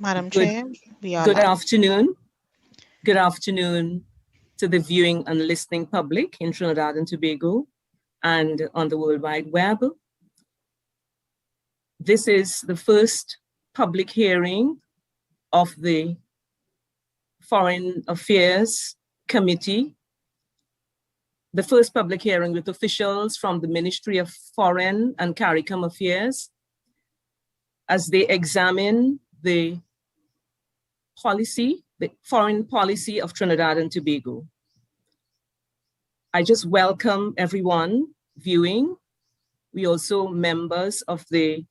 Madam Chair, we are Good live. afternoon. Good afternoon to the viewing and listening public in Trinidad and Tobago and on the World Wide Web. This is the first public hearing of the Foreign Affairs Committee, the first public hearing with officials from the Ministry of Foreign and Caricom Affairs as they examine the foreign policy of Trinidad and Tobago. I just welcome everyone viewing. We also members of the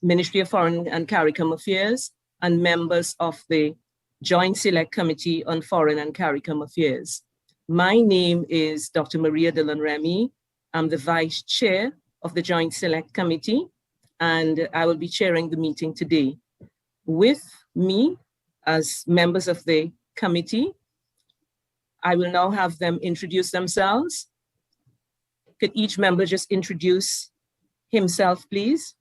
Ministry of Foreign and Caricom Affairs and members of the Joint Select Committee on Foreign and Caricom Affairs. My name is Dr. Maria Dillon Remy. I'm the Vice Chair of the Joint Select Committee, and I will be chairing the meeting today. With me as members of the committee, I will now have them introduce themselves. Could each member just introduce himself, please?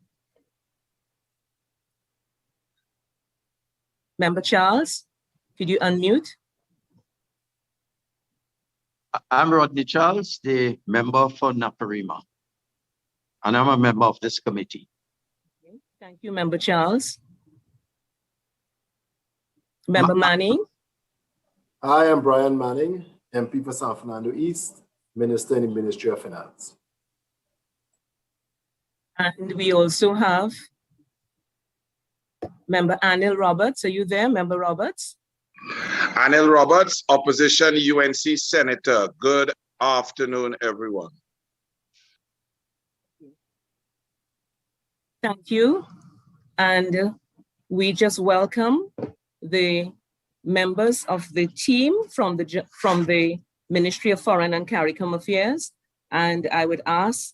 Member Charles, could you unmute? I'm Rodney Charles, the member for Naparima, and I'm a member of this committee. Okay. Thank you, Member Charles. Member Manning. I am Brian Manning, MP for San Fernando East, Minister in the Ministry of Finance. And we also have Member Anil Roberts. Are you there, Member Roberts? Anil Roberts, Opposition UNC Senator. Good afternoon, everyone. Thank you. And we just welcome the members of the team from the Ministry of Foreign and Caricom Affairs. And I would ask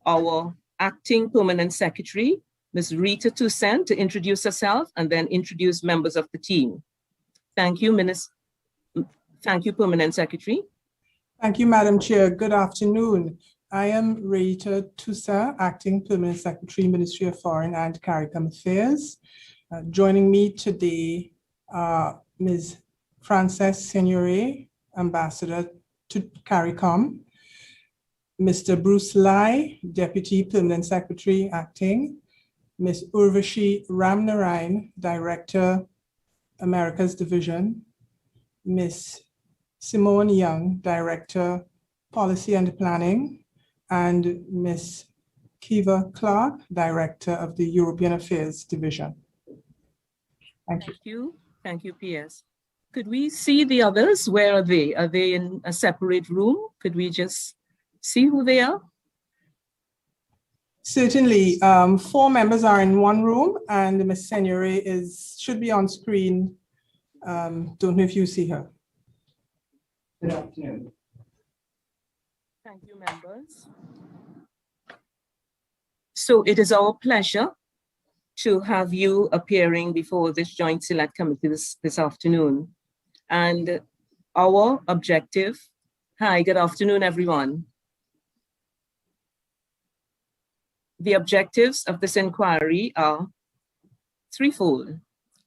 our Acting Permanent Secretary, Ms. Rita Toussaint, to introduce herself and then introduce members of the team. Thank you, Thank you, Permanent Secretary. Thank you, Madam Chair. Good afternoon. I am Rita Toussaint, Acting Permanent Secretary, Ministry of Foreign and Caricom Affairs. Joining me today are Ms. Frances Seigneur, Ambassador to Caricom, Mr. Bruce Lai, Deputy Permanent Secretary, Acting, Ms. Urvashi Ramnarayan, Director, Americas Division, Ms. Simone Young, Director, Policy and Planning, and Ms. Kiva Clark, Director of the European Affairs Division. Thank you. Thank you, PS. Could we see the others? Where are they? Are they in a separate room? Could we just see who they are? Certainly. 4 members are in one room, and Ms. Seigneur should be on screen. Don't know if you see her. Good afternoon. Thank you, members. So it is our pleasure to have you appearing before this Joint Select Committee this afternoon. And our objective, hi, good afternoon, everyone. The objectives of this inquiry are threefold: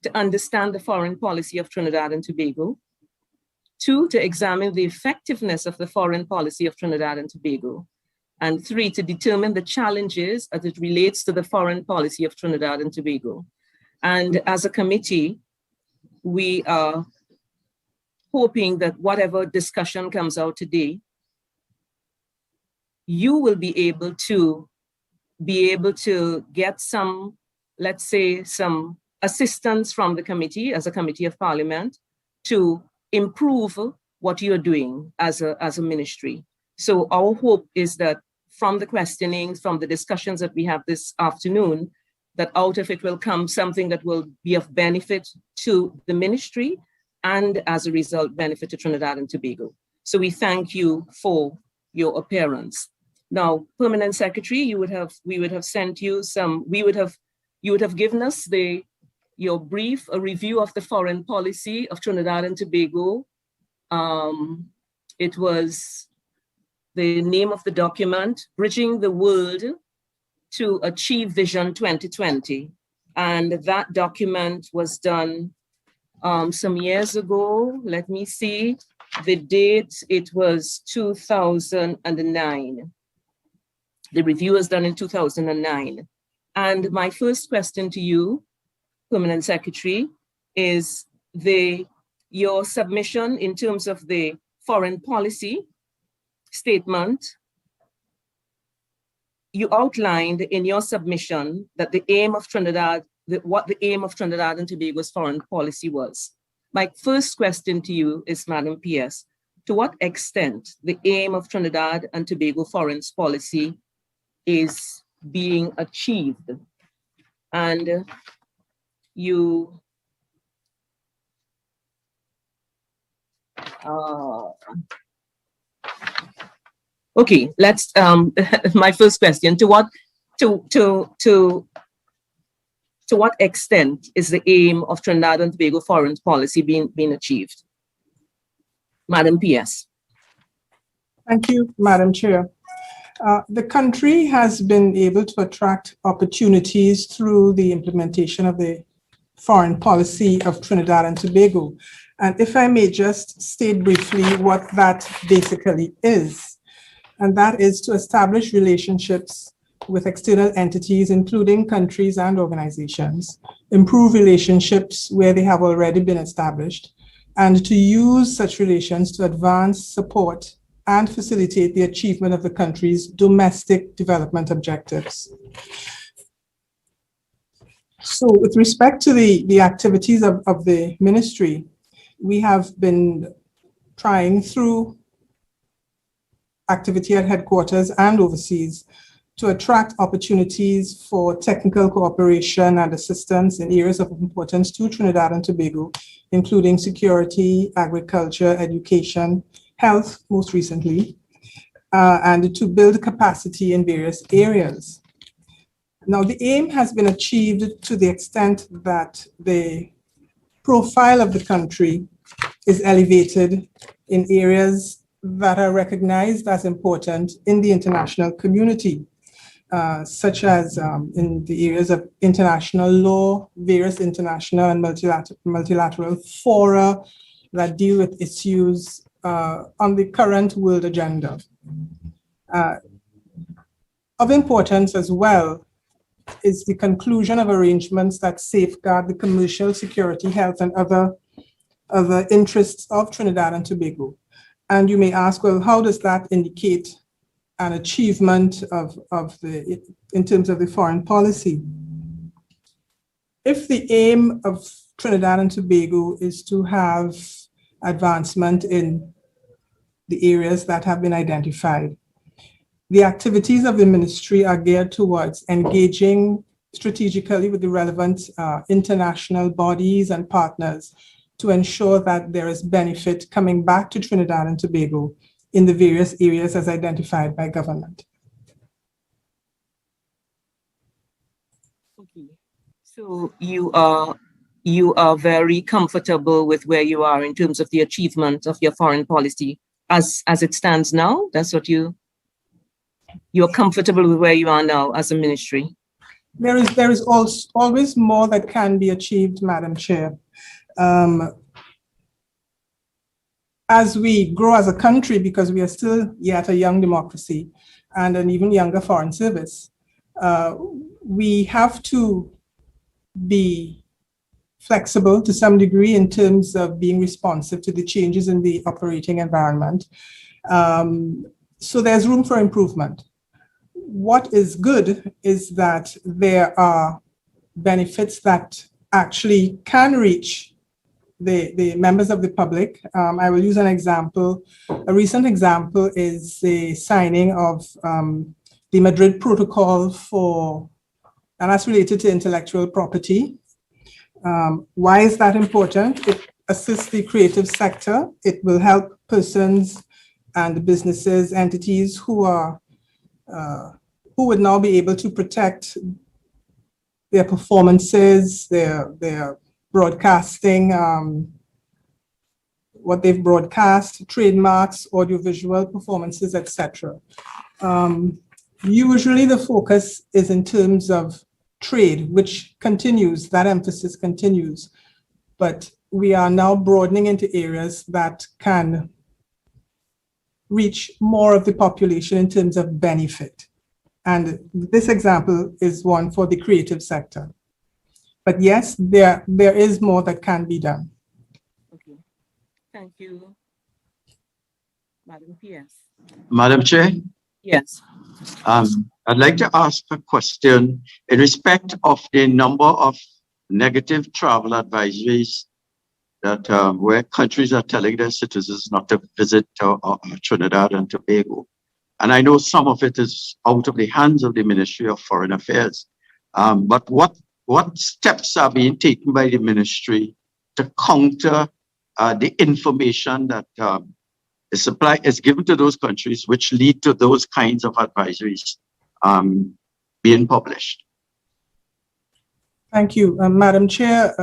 to understand the foreign policy of Trinidad and Tobago, 2, to examine the effectiveness of the foreign policy of Trinidad and Tobago, and 3, to determine the challenges as it relates to the foreign policy of Trinidad and Tobago. And as a committee, we are hoping that whatever discussion comes out today, you will be able to get some, let's say, some assistance from the committee as a committee of parliament to improve what you're doing as a ministry. So our hope is that from the questionings, from the discussions that we have this afternoon, that out of it will come something that will be of benefit to the ministry and as a result, benefit to Trinidad and Tobago. So we thank you for your appearance. Now, Permanent Secretary, we would have sent you you would have given us your brief, a review of the foreign policy of Trinidad and Tobago. It was the name of the document, Bridging the World to Achieve Vision 2020. And that document was done some years ago. Let me see the date. It was 2009. The review was done in 2009. And my first question to you, Permanent Secretary, is your submission in terms of the foreign policy statement. You outlined in your submission that the aim of Trinidad, what the aim of Trinidad and Tobago's foreign policy was. My first question to you is, Madam PS, to what extent the aim of Trinidad and Tobago foreign policy is being achieved? And you okay, let's my first question, to what extent is the aim of Trinidad and Tobago foreign policy being achieved? Madam PS. Thank you, Madam Chair. The country has been able to attract opportunities through the implementation of the foreign policy of Trinidad and Tobago. And if I may just state briefly what that basically is, and that is to establish relationships with external entities, including countries and organizations, improve relationships where they have already been established, and to use such relations to advance, support, and facilitate the achievement of the country's domestic development objectives. So with respect to the activities of the ministry, we have been trying through activity at headquarters and overseas to attract opportunities for technical cooperation and assistance in areas of importance to Trinidad and Tobago, including security, agriculture, education, health, most recently, and to build capacity in various areas. Now, the aim has been achieved to the extent that the profile of the country is elevated in areas that are recognized as important in the international community, such as in the areas of international law, various international and multilateral fora that deal with issues on the current world agenda. Of importance as well is the conclusion of arrangements that safeguard the commercial, security, health, and other interests of Trinidad and Tobago. And you may ask, well, how does that indicate an achievement in terms of the foreign policy? If the aim of Trinidad and Tobago is to have advancement in the areas that have been identified, the activities of the ministry are geared towards engaging strategically with the relevant international bodies and partners to ensure that there is benefit coming back to Trinidad and Tobago in the various areas as identified by government. Okay, so you are very comfortable with where you are in terms of the achievement of your foreign policy as it stands now? That's what you're comfortable with where you are now as a ministry? There is always more that can be achieved, Madam Chair. As we grow as a country, because we are still yet a young democracy and an even younger foreign service, we have to be flexible to some degree in terms of being responsive to the changes in the operating environment. So there's room for improvement. What is good is that there are benefits that actually can reach the members of the public. I will use an example. A recent example is the signing of the Madrid Protocol and that's related to intellectual property. Why is that important? It assists the creative sector. It will help persons and businesses, entities who would now be able to protect their performances, their broadcasting, what they've broadcast, trademarks, audiovisual performances, etc. Usually the focus is in terms of trade, which continues, that emphasis continues, but we are now broadening into areas that can reach more of the population in terms of benefit. And this example is one for the creative sector. But yes, there is more that can be done. Okay. Thank you. Madam PS. Madam Chair, Yes. I'd like to ask a question in respect of the number of negative travel advisories that where countries are telling their citizens not to visit Trinidad and Tobago. And I know some of it is out of the hands of the Ministry of Foreign Affairs. But what steps are being taken by the ministry to counter the information that is given to those countries, which lead to those kinds of advisories being published? Thank you, Madam Chair.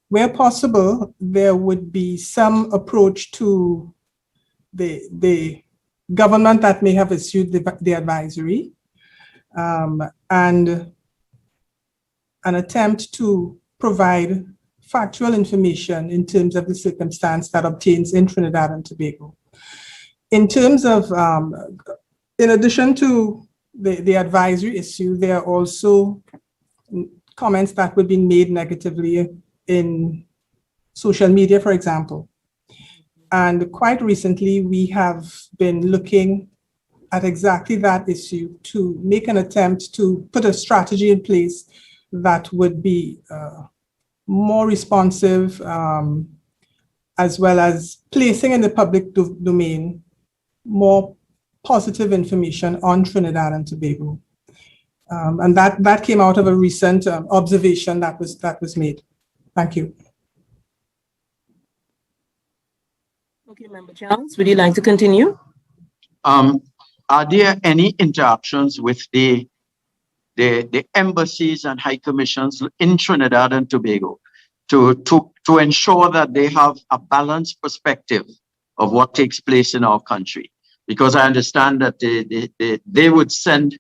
Where possible, there would be some approach to the government that may have issued the advisory, and an attempt to provide factual information in terms of the circumstance that obtains in Trinidad and Tobago. In terms of, in addition to the advisory issue, there are also comments that would be made negatively in social media, for example. And quite recently, we have been looking at exactly that issue to make an attempt to put a strategy in place that would be more responsive, as well as placing in the public domain more positive information on Trinidad and Tobago. And that came out of a recent observation that was made. Thank you. Okay, Member Charles, would you like to continue? Are there any interactions with the embassies and high commissions in Trinidad and Tobago to ensure that they have a balanced perspective of what takes place in our country? Because I understand that they would send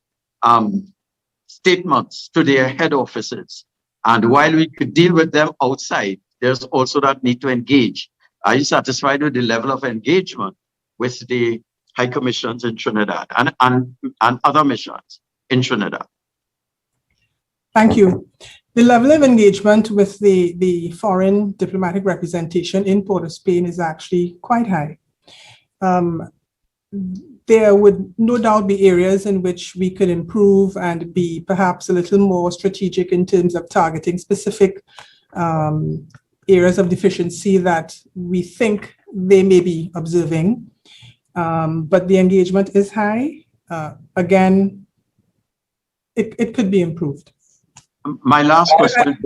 statements to their head offices. And while we could deal with them outside, there's also that need to engage. Are you satisfied with the level of engagement with the high commissions in Trinidad and other missions in Trinidad? Thank you. The level of engagement with the foreign diplomatic representation in Port of Spain is actually quite high. There would no doubt be areas in which we could improve and be perhaps a little more strategic in terms of targeting specific areas of deficiency that we think they may be observing. But the engagement is high. Again, it could be improved. My last question.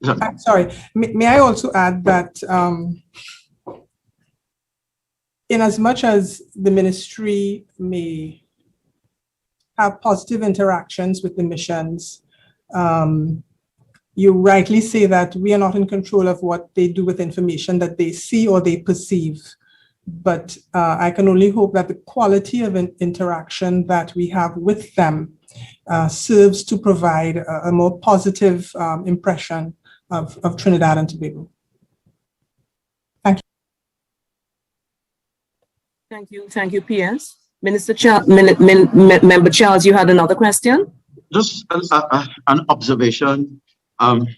I'm sorry. May I also add that in as much as the ministry may have positive interactions with the missions, you rightly say that we are not in control of what they do with information that they see or they perceive. But I can only hope that the quality of an interaction that we have with them serves to provide a more positive impression of Trinidad and Tobago. Thank you. Thank you. Thank you, PS. Member Charles, you had another question? Just an observation. In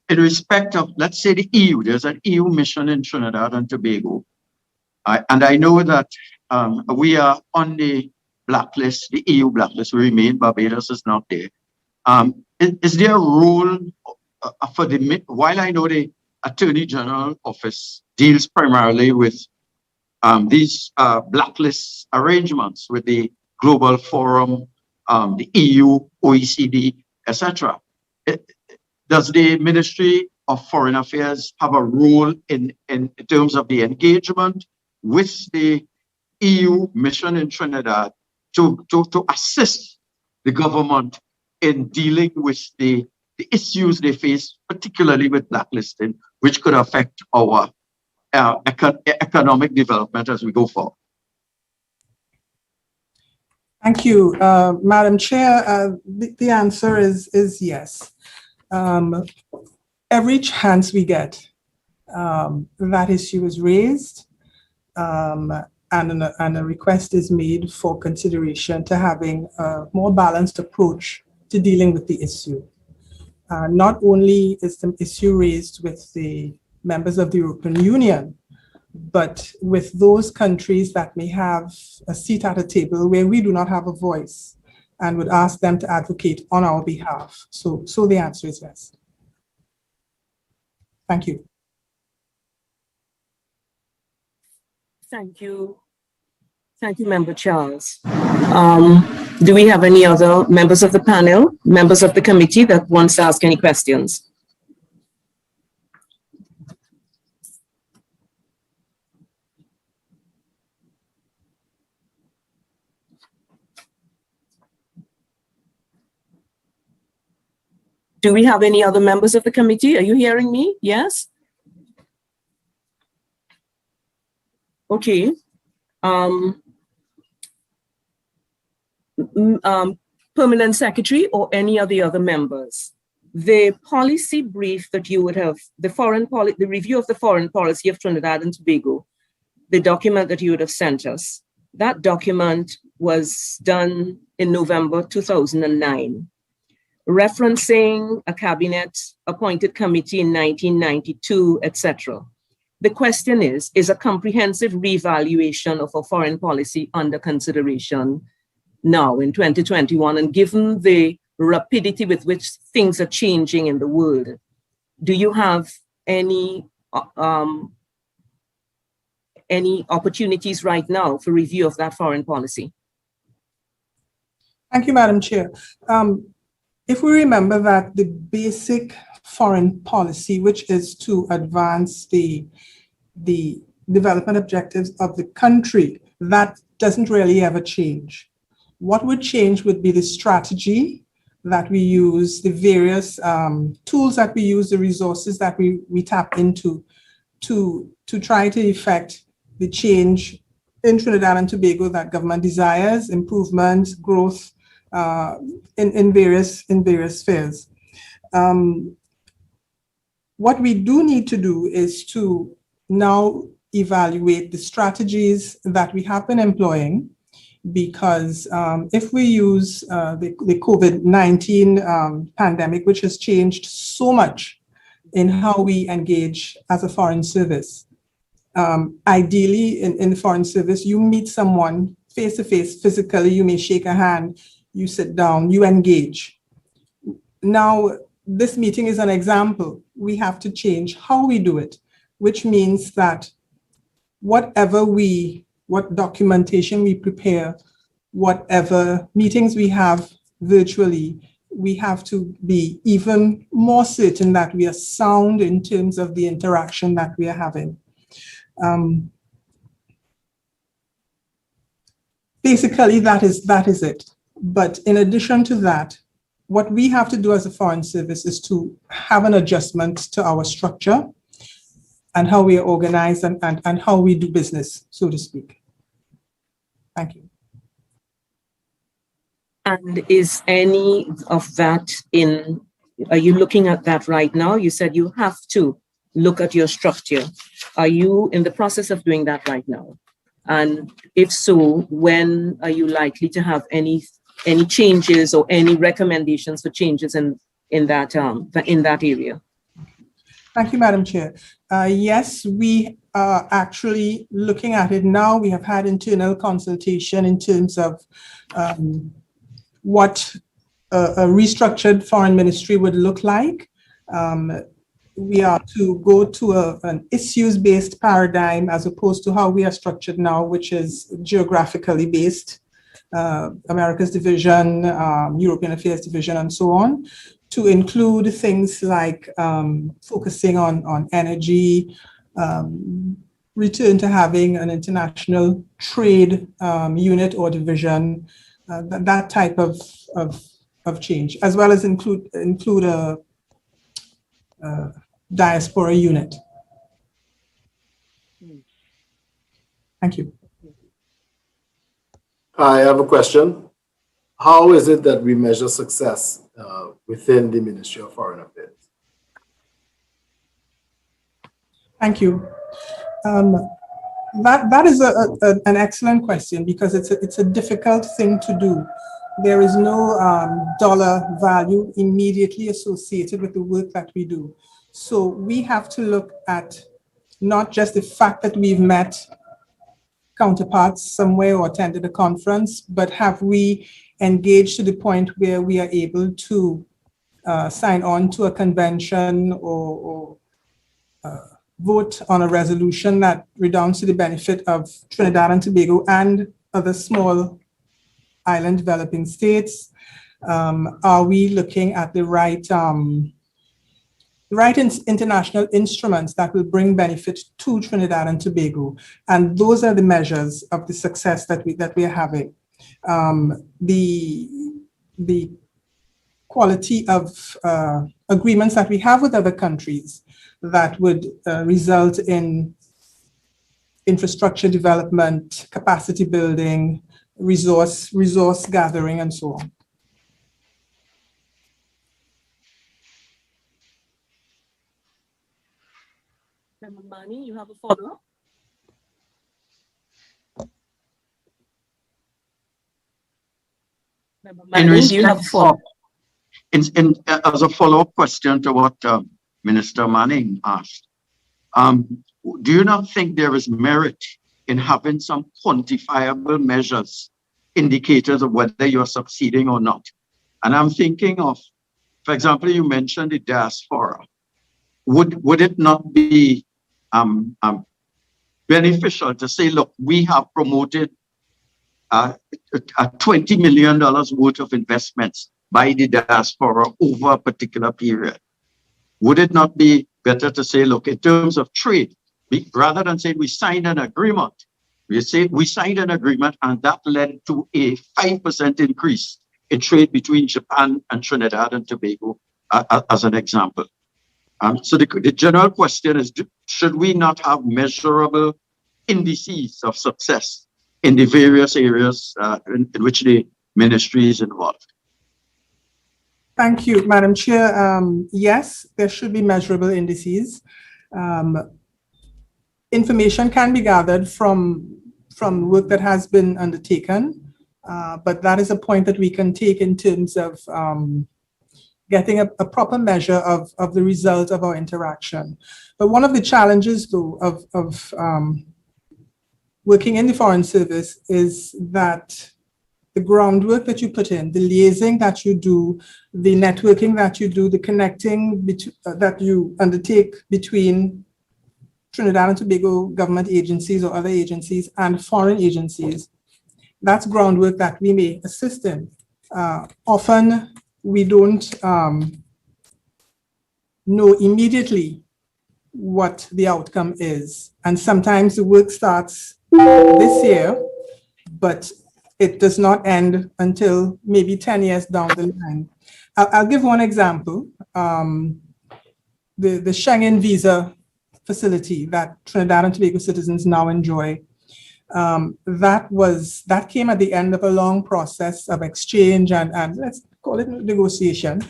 respect of, let's say, the EU, there's an EU mission in Trinidad and Tobago. And I know that we are on the blacklist, the EU blacklist. We remain. Barbados is not there. Is there a role for while I know the Attorney General Office deals primarily with these blacklist arrangements with the Global Forum, the EU, OECD, etc. Does the Ministry of Foreign Affairs have a role in terms of the engagement with the EU mission in Trinidad to assist the government in dealing with the issues they face, particularly with blacklisting, which could affect our economic development as we go forward? Thank you, Madam Chair. The answer is yes. Every chance we get, that issue is raised, and a request is made for consideration to having a more balanced approach to dealing with the issue. Not only is the issue raised with the members of the European Union, but with those countries that may have a seat at a table where we do not have a voice, and would ask them to advocate on our behalf. So the answer is yes. Thank you. Thank you. Thank you, Member Charles. Do we have any other members of the panel, members of the committee that wants to ask any questions? Do we have any other members of the committee? Are you hearing me? Yes? Okay. Permanent Secretary or any of the other members, the policy brief that you would have, the review of the foreign policy of Trinidad and Tobago, the document that you would have sent us, that document was done in November 2009, referencing a cabinet appointed committee in 1992, etc. The question is a comprehensive reevaluation of our foreign policy under consideration now in 2021, and given the rapidity with which things are changing in the world, do you have any opportunities right now for review of that foreign policy? Thank you, Madam Chair. If we remember that the basic foreign policy, which is to advance the development objectives of the country, that doesn't really ever change. What would change would be the strategy that we use, the various tools that we use, the resources that we tap into to try to effect the change in Trinidad and Tobago that government desires, improvement, growth in various spheres. What we do need to do is to now evaluate the strategies that we have been employing, because if we use the COVID-19 pandemic, which has changed so much in how we engage as a foreign service, ideally in the foreign service, you meet someone face to face, physically, you may shake a hand, you sit down, you engage. Now, this meeting is an example. We have to change how we do it, which means that what documentation we prepare, whatever meetings we have virtually, we have to be even more certain that we are sound in terms of the interaction that we are having. Basically, that is it. But in addition to that, what we have to do as a foreign service is to have an adjustment to our structure and how we are organized and how we do business, so to speak. Thank you. And is any of that are you looking at that right now? You said you have to look at your structure. Are you in the process of doing that right now? And if so, when are you likely to have any changes or any recommendations for changes in that area? Thank you, Madam Chair. Yes, we are actually looking at it now. We have had internal consultation in terms of what a restructured foreign ministry would look like. We are to go to an issues-based paradigm as opposed to how we are structured now, which is geographically based, Americas Division, European Affairs Division, and so on, to include things like focusing on energy, return to having an international trade unit or division, that type of change, as well as include a diaspora unit. Thank you. I have a question. how is it that we measure success within the Ministry of Foreign Affairs? Thank you. That is an excellent question, because it's a difficult thing to do. There is no dollar value immediately associated with the work that we do. So we have to look at not just the fact that we've met counterparts somewhere or attended a conference, but have we engaged to the point where we are able to sign on to a convention or vote on a resolution that redounds to the benefit of Trinidad and Tobago and other small island developing states? Are we looking at the right international instruments that will bring benefit to Trinidad and Tobago? And those are the measures of the success that we are having. The quality of agreements that we have with other countries that would result in infrastructure development, capacity building, resource gathering, and so on. Member Mani, you have a follow-up? Member Mani, do you have a follow-up? As a follow-up question to what Minister Manning asked, do you not think there is merit in having some quantifiable measures, indicators of whether you're succeeding or not? And I'm thinking of, for example, you mentioned the diaspora. Would it not be beneficial to say, look, we have promoted $20 million worth of investments by the diaspora over a particular period? Would it not be better to say, look, in terms of trade, rather than say we signed an agreement, we say we signed an agreement and that led to a 5% increase in trade between Japan and Trinidad and Tobago, as an example. So the general question is, should we not have measurable indices of success in the various areas in which the ministry is involved? Thank you, Madam Chair. Yes, there should be measurable indices. Information can be gathered from work that has been undertaken, but that is a point that we can take in terms of getting a proper measure of the result of our interaction. But one of the challenges, though, of working in the Foreign Service is that the groundwork that you put in, the liaising that you do, the networking that you do, the connecting that you undertake between Trinidad and Tobago government agencies or other agencies and foreign agencies, that's groundwork that we may assist in. Often we don't know immediately what the outcome is. And sometimes the work starts this year, but it does not end until maybe 10 years down the line. I'll give one example. The Schengen visa facility that Trinidad and Tobago citizens now enjoy, that came at the end of a long process of exchange and let's call it negotiation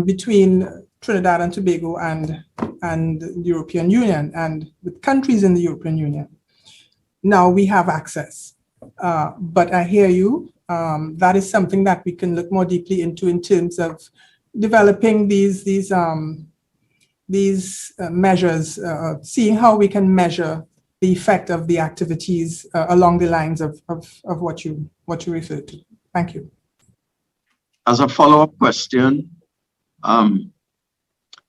between Trinidad and Tobago and the European Union and with countries in the European Union. Now we have access. But I hear you. That is something that we can look more deeply into in terms of developing these measures, seeing how we can measure the effect of the activities along the lines of what you referred to. Thank you. As a follow-up question,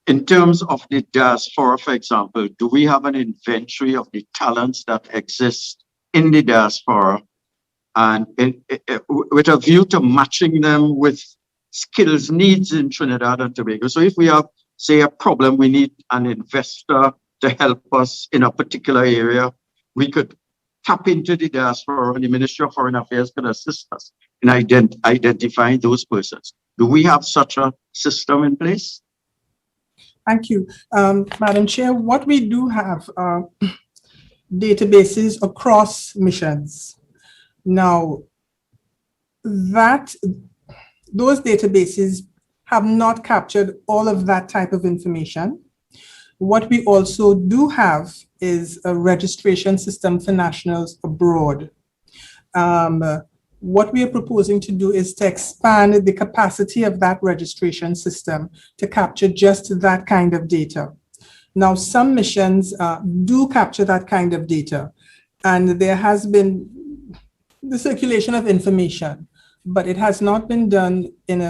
in terms of the diaspora, for example, do we have an inventory of the talents that exist in the diaspora, and with a view to matching them with skills needs in Trinidad and Tobago? So if we have, say, a problem, we need an investor to help us in a particular area, we could tap into the diaspora, and the Ministry of Foreign Affairs could assist us in identifying those persons. Do we have such a system in place? Thank you. Madam Chair, what we do have are databases across missions. Now, those databases have not captured all of that type of information. What we also do have is a registration system for nationals abroad. What we are proposing to do is to expand the capacity of that registration system to capture just that kind of data. Now, some missions do capture that kind of data, and there has been the circulation of information, but it has not been done in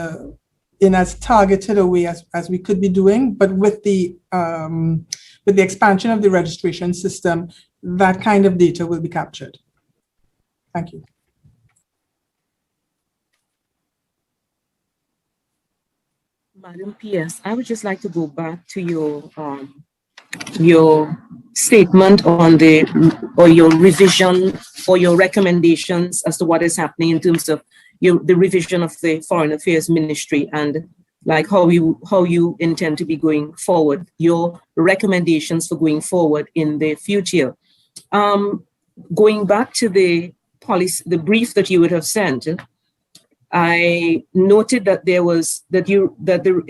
as targeted a way as we could be doing. But with the expansion of the registration system, that kind of data will be captured. Thank you. Madam PS, I would just like to go back to your statement on your revision or your recommendations as to what is happening in terms of the revision of the Foreign Affairs Ministry and like how you intend to be going forward, your recommendations for going forward in the future. Going back to the policy, the brief that you would have sent, I noted that it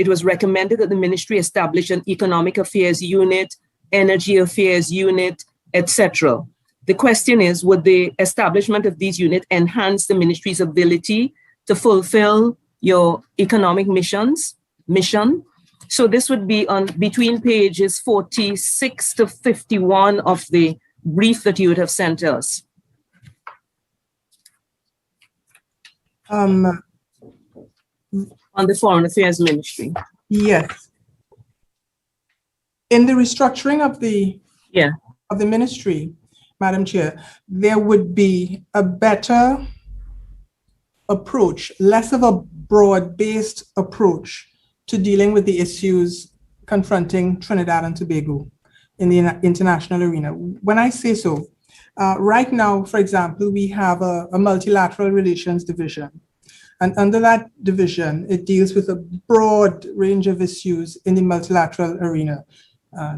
was recommended that the ministry establish an economic affairs unit, energy affairs unit, etc. The question is, would the establishment of these units enhance the ministry's ability to fulfill your economic mission? So this would be on between pages 46 to 51 of the brief that you would have sent us. On the Foreign Affairs Ministry. Yes. In the restructuring of the ministry, Madam Chair, there would be a better approach, less of a broad-based approach to dealing with the issues confronting Trinidad and Tobago in the international arena. When I say so, right now, for example, we have a multilateral relations division. And under that division, it deals with a broad range of issues in the multilateral arena.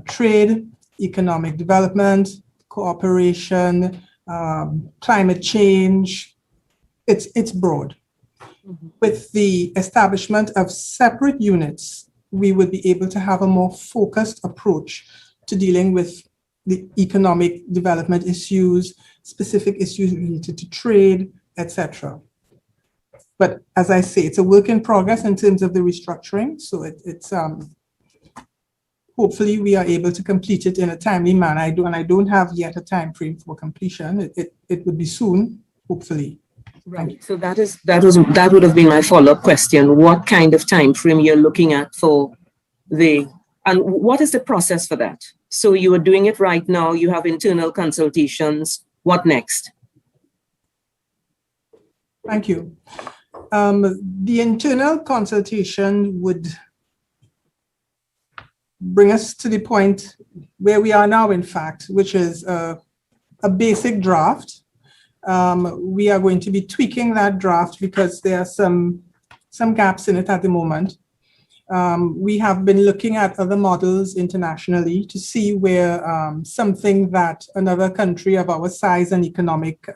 Trade, economic development, cooperation, climate change. It's broad. Mm-hmm. With the establishment of separate units, we would be able to have a more focused approach to dealing with the economic development issues, specific issues related to trade, etc. But as I say, it's a work in progress in terms of the restructuring. So it's hopefully we are able to complete it in a timely manner. I don't have yet a time frame for completion. It would be soon, hopefully. Right. So that would have been my follow-up question. What kind of time frame you're looking at for and what is the process for that? So you are doing it right now. You have internal consultations. What next? Thank you. The internal consultation would bring us to the point where we are now, in fact, which is a basic draft. We are going to be tweaking that draft because there are some gaps in it at the moment. We have been looking at other models internationally to see where something that another country of our size and economic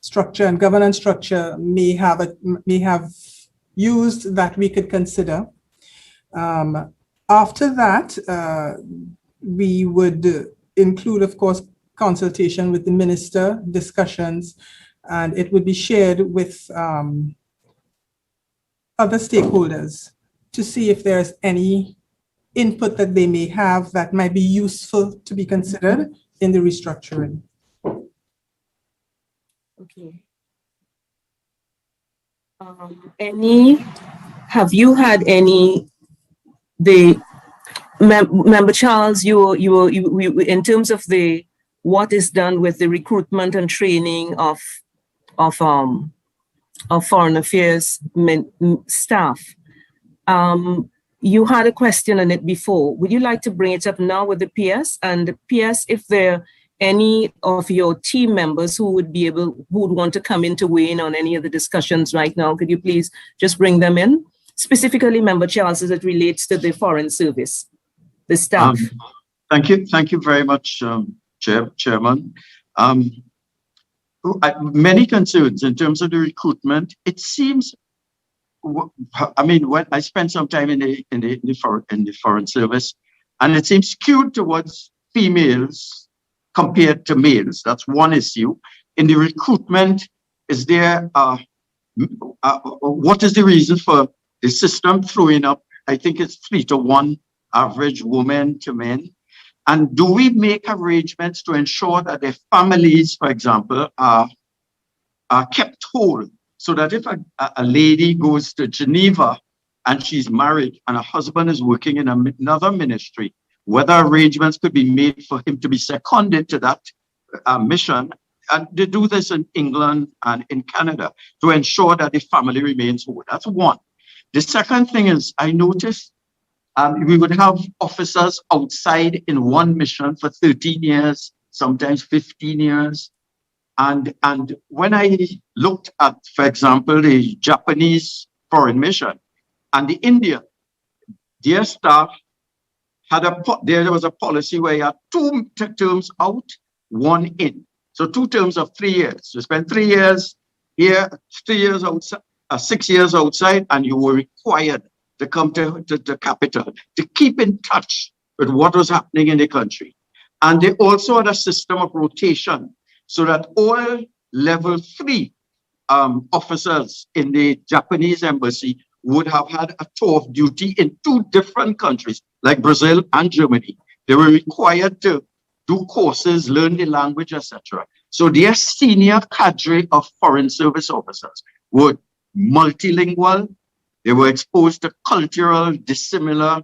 structure and governance structure may have used that we could consider. After that, we would include, of course, consultation with the minister, discussions, and it would be shared with other stakeholders to see if there's any input that they may have that might be useful to be considered in the restructuring. Okay. Have you had any, Member Charles, you in terms of what is done with the recruitment and training of foreign affairs staff. You had a question on it before. Would you like to bring it up now with the PS? And the PS, if there are any of your team members who would want to come in to weigh in on any of the discussions right now, could you please just bring them in? Specifically, Member Charles, as it relates to the Foreign Service, the staff. Thank you very much, Chairman. many concerns in terms of the recruitment. It seems, I mean, when I spent some time in the foreign service, and it seems skewed towards females compared to males. That's one issue. In the recruitment, is there what is the reason for the system throwing up? I think it's 3-to-1 average women to men. And do we make arrangements to ensure that their families, for example, are kept whole, so that if a lady goes to Geneva and she's married and her husband is working in another ministry, whether arrangements could be made for him to be seconded to that mission? And they do this in England and in Canada to ensure that the family remains whole. That's one. The second thing is, I noticed we would have officers outside in one mission for 13 years, sometimes 15 years. And when I looked at, for example, the Japanese foreign mission and the Indian, their staff had there was a policy where you had 2 terms out, 1 in. So 2 terms of 3 years. You spend 3 years here, 3 years outside, 6 years outside, and you were required to come to the capital to keep in touch with what was happening in the country. And they also had a system of rotation so that all level 3 officers in the Japanese embassy would have had a tour of duty in 2 different countries, like Brazil and Germany. They were required to do courses, learn the language, etc. So their senior cadre of foreign service officers were multilingual. They were exposed to cultural, dissimilar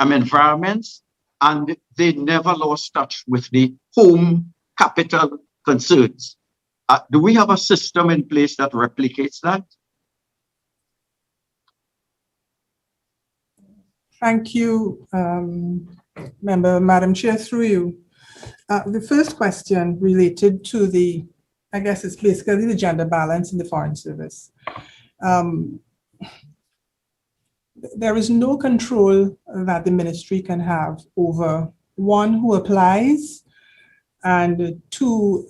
environments, and they never lost touch with the home capital concerns. Do we have a system in place that replicates that? Thank you, Madam Chair, through you. The first question related to I guess it's basically the gender balance in the Foreign Service. There is no control that the ministry can have over, 1, who applies, and 2,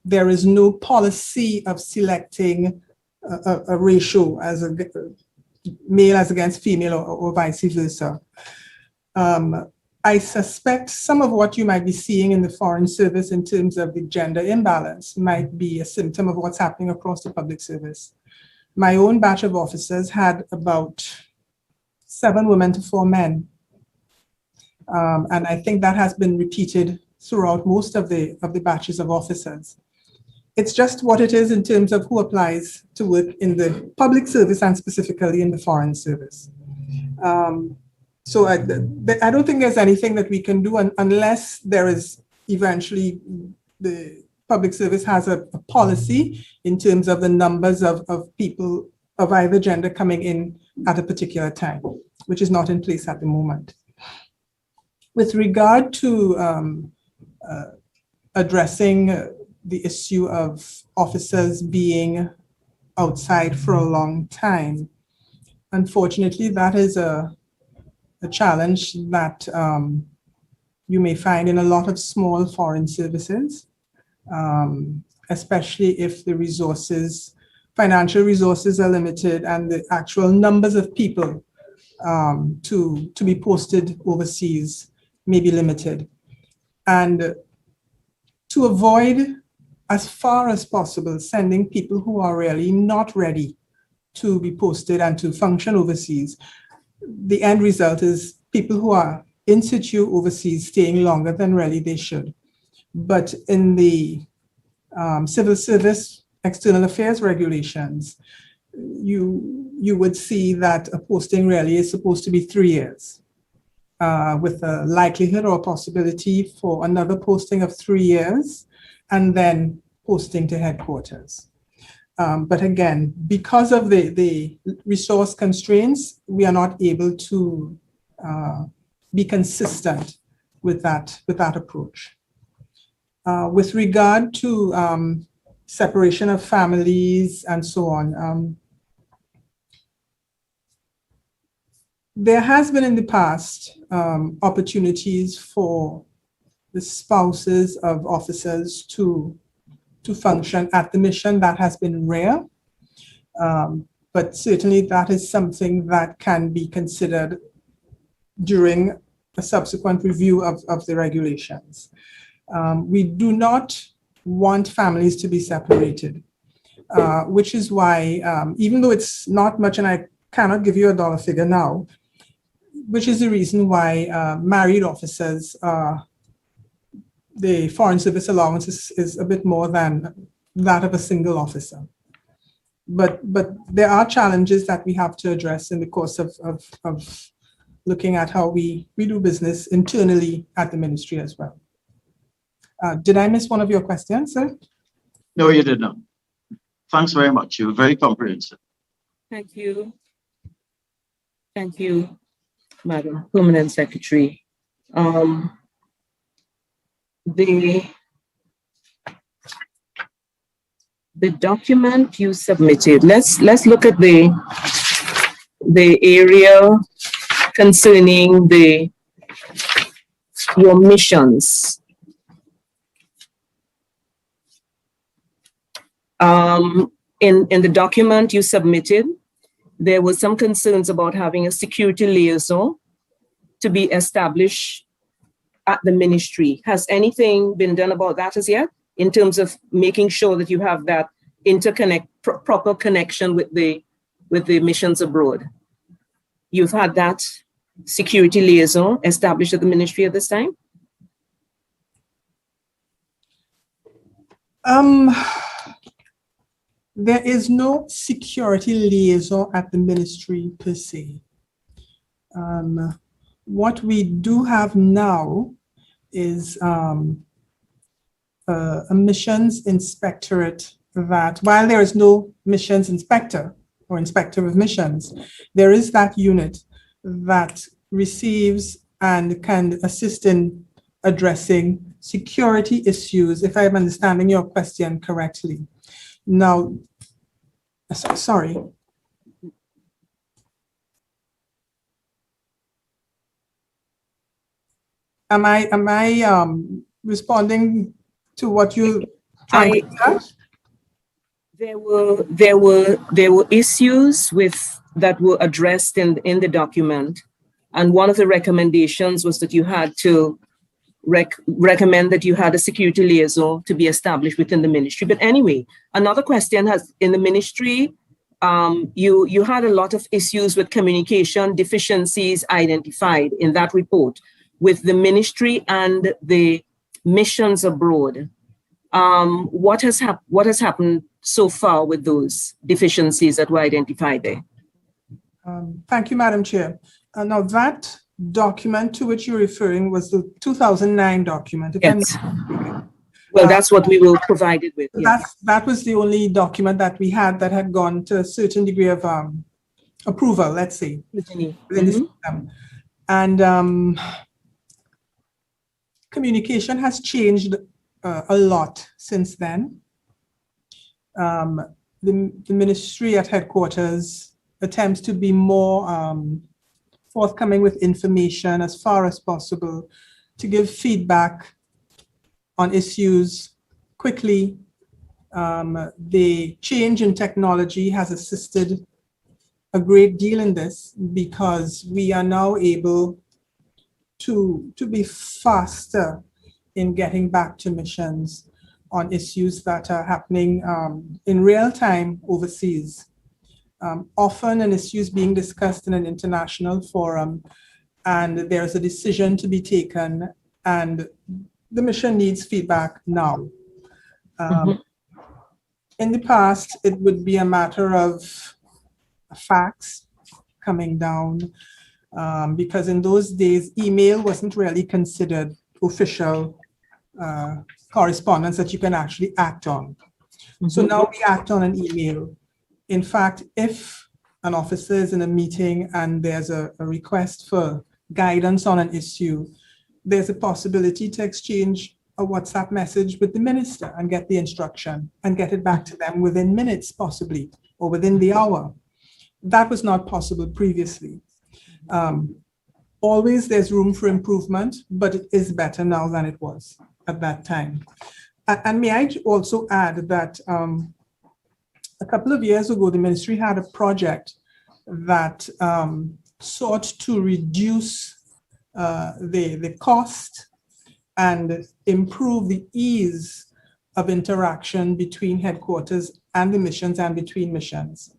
there is no policy of selecting a ratio as a male as against female or vice versa. I suspect some of what you might be seeing in the Foreign Service in terms of the gender imbalance might be a symptom of what's happening across the public service. My own batch of officers had about 7 women to 4 men. And I think that has been repeated throughout most of the batches of officers. It's just what it is in terms of who applies to work in the public service and specifically in the Foreign Service. So I don't think there's anything that we can do unless there is eventually the public service has a policy in terms of the numbers of people of either gender coming in at a particular time, which is not in place at the moment. With regard to addressing the issue of officers being outside for a long time, unfortunately, that is a challenge that you may find in a lot of small foreign services, especially if the financial resources are limited and the actual numbers of people to be posted overseas may be limited. And to avoid, as far as possible, sending people who are really not ready to be posted and to function overseas, the end result is people who are in situ overseas staying longer than really they should. But in the civil service external affairs regulations, you would see that a posting really is supposed to be 3 years, with a likelihood or possibility for another posting of 3 years, and then posting to headquarters. But again, because of the resource constraints, we are not able to be consistent with that approach. With regard to separation of families and so on, there has been in the past opportunities for the spouses of officers to to function at the mission. That has been rare, but certainly that is something that can be considered during a subsequent review of the regulations. We do not want families to be separated, which is why, even though it's not much, and I cannot give you a dollar figure now, which is the reason why married officers, the Foreign Service allowance is a bit more than that of a single officer. But there are challenges that we have to address in the course of looking at how we do business internally at the ministry as well. Did I miss one of your questions, sir? No, you did not. Thanks very much. You were very comprehensive. Thank you. Thank you, Madam Permanent Secretary. The document you submitted, let's look at the area concerning your missions. In the document you submitted, there were some concerns about having a security liaison to be established at the ministry. Has anything been done about that as yet, in terms of making sure that you have that proper connection with the missions abroad? You've had that security liaison established at the ministry at this time? There is no security liaison at the ministry per se. What we do have now is a missions inspectorate that, while there is no missions inspector or inspector of missions, there is that unit that receives and can assist in addressing security issues, if I'm understanding your question correctly. Now, sorry. Am I responding to what you trying to say? There were issues that were addressed in the document, and one of the recommendations was that you had to recommend that you had a security liaison to be established within the ministry. But anyway, another question has, in the ministry, you had a lot of issues with communication deficiencies identified in that report with the ministry and the missions abroad. What has happened so far with those deficiencies that were identified there? Thank you, Madam Chair. Now that document to which you're referring was the 2009 document. Yes. Well, that's what we were provided with. Yes. That was the only document that we had that had gone to a certain degree of approval, let's say, within the system. And communication has changed a lot since then. The ministry at headquarters attempts to be more forthcoming with information as far as possible, to give feedback on issues quickly. The change in technology has assisted a great deal in this, because we are now able to be faster in getting back to missions on issues that are happening in real time overseas. Often an issue is being discussed in an international forum, and there's a decision to be taken, and the mission needs feedback now. In the past, it would be a matter of a fax coming down, because in those days, email wasn't really considered official correspondence that you can actually act on. So now we act on an email. In fact, if an officer is in a meeting and there's a request for guidance on an issue, there's a possibility to exchange a WhatsApp message with the minister and get the instruction and get it back to them within minutes, possibly, or within the hour. That was not possible previously. Always there's room for improvement, but it is better now than it was at that time. And may I also add that a couple of years ago, the ministry had a project that sought to reduce the cost and improve the ease of interaction between headquarters and the missions and between missions.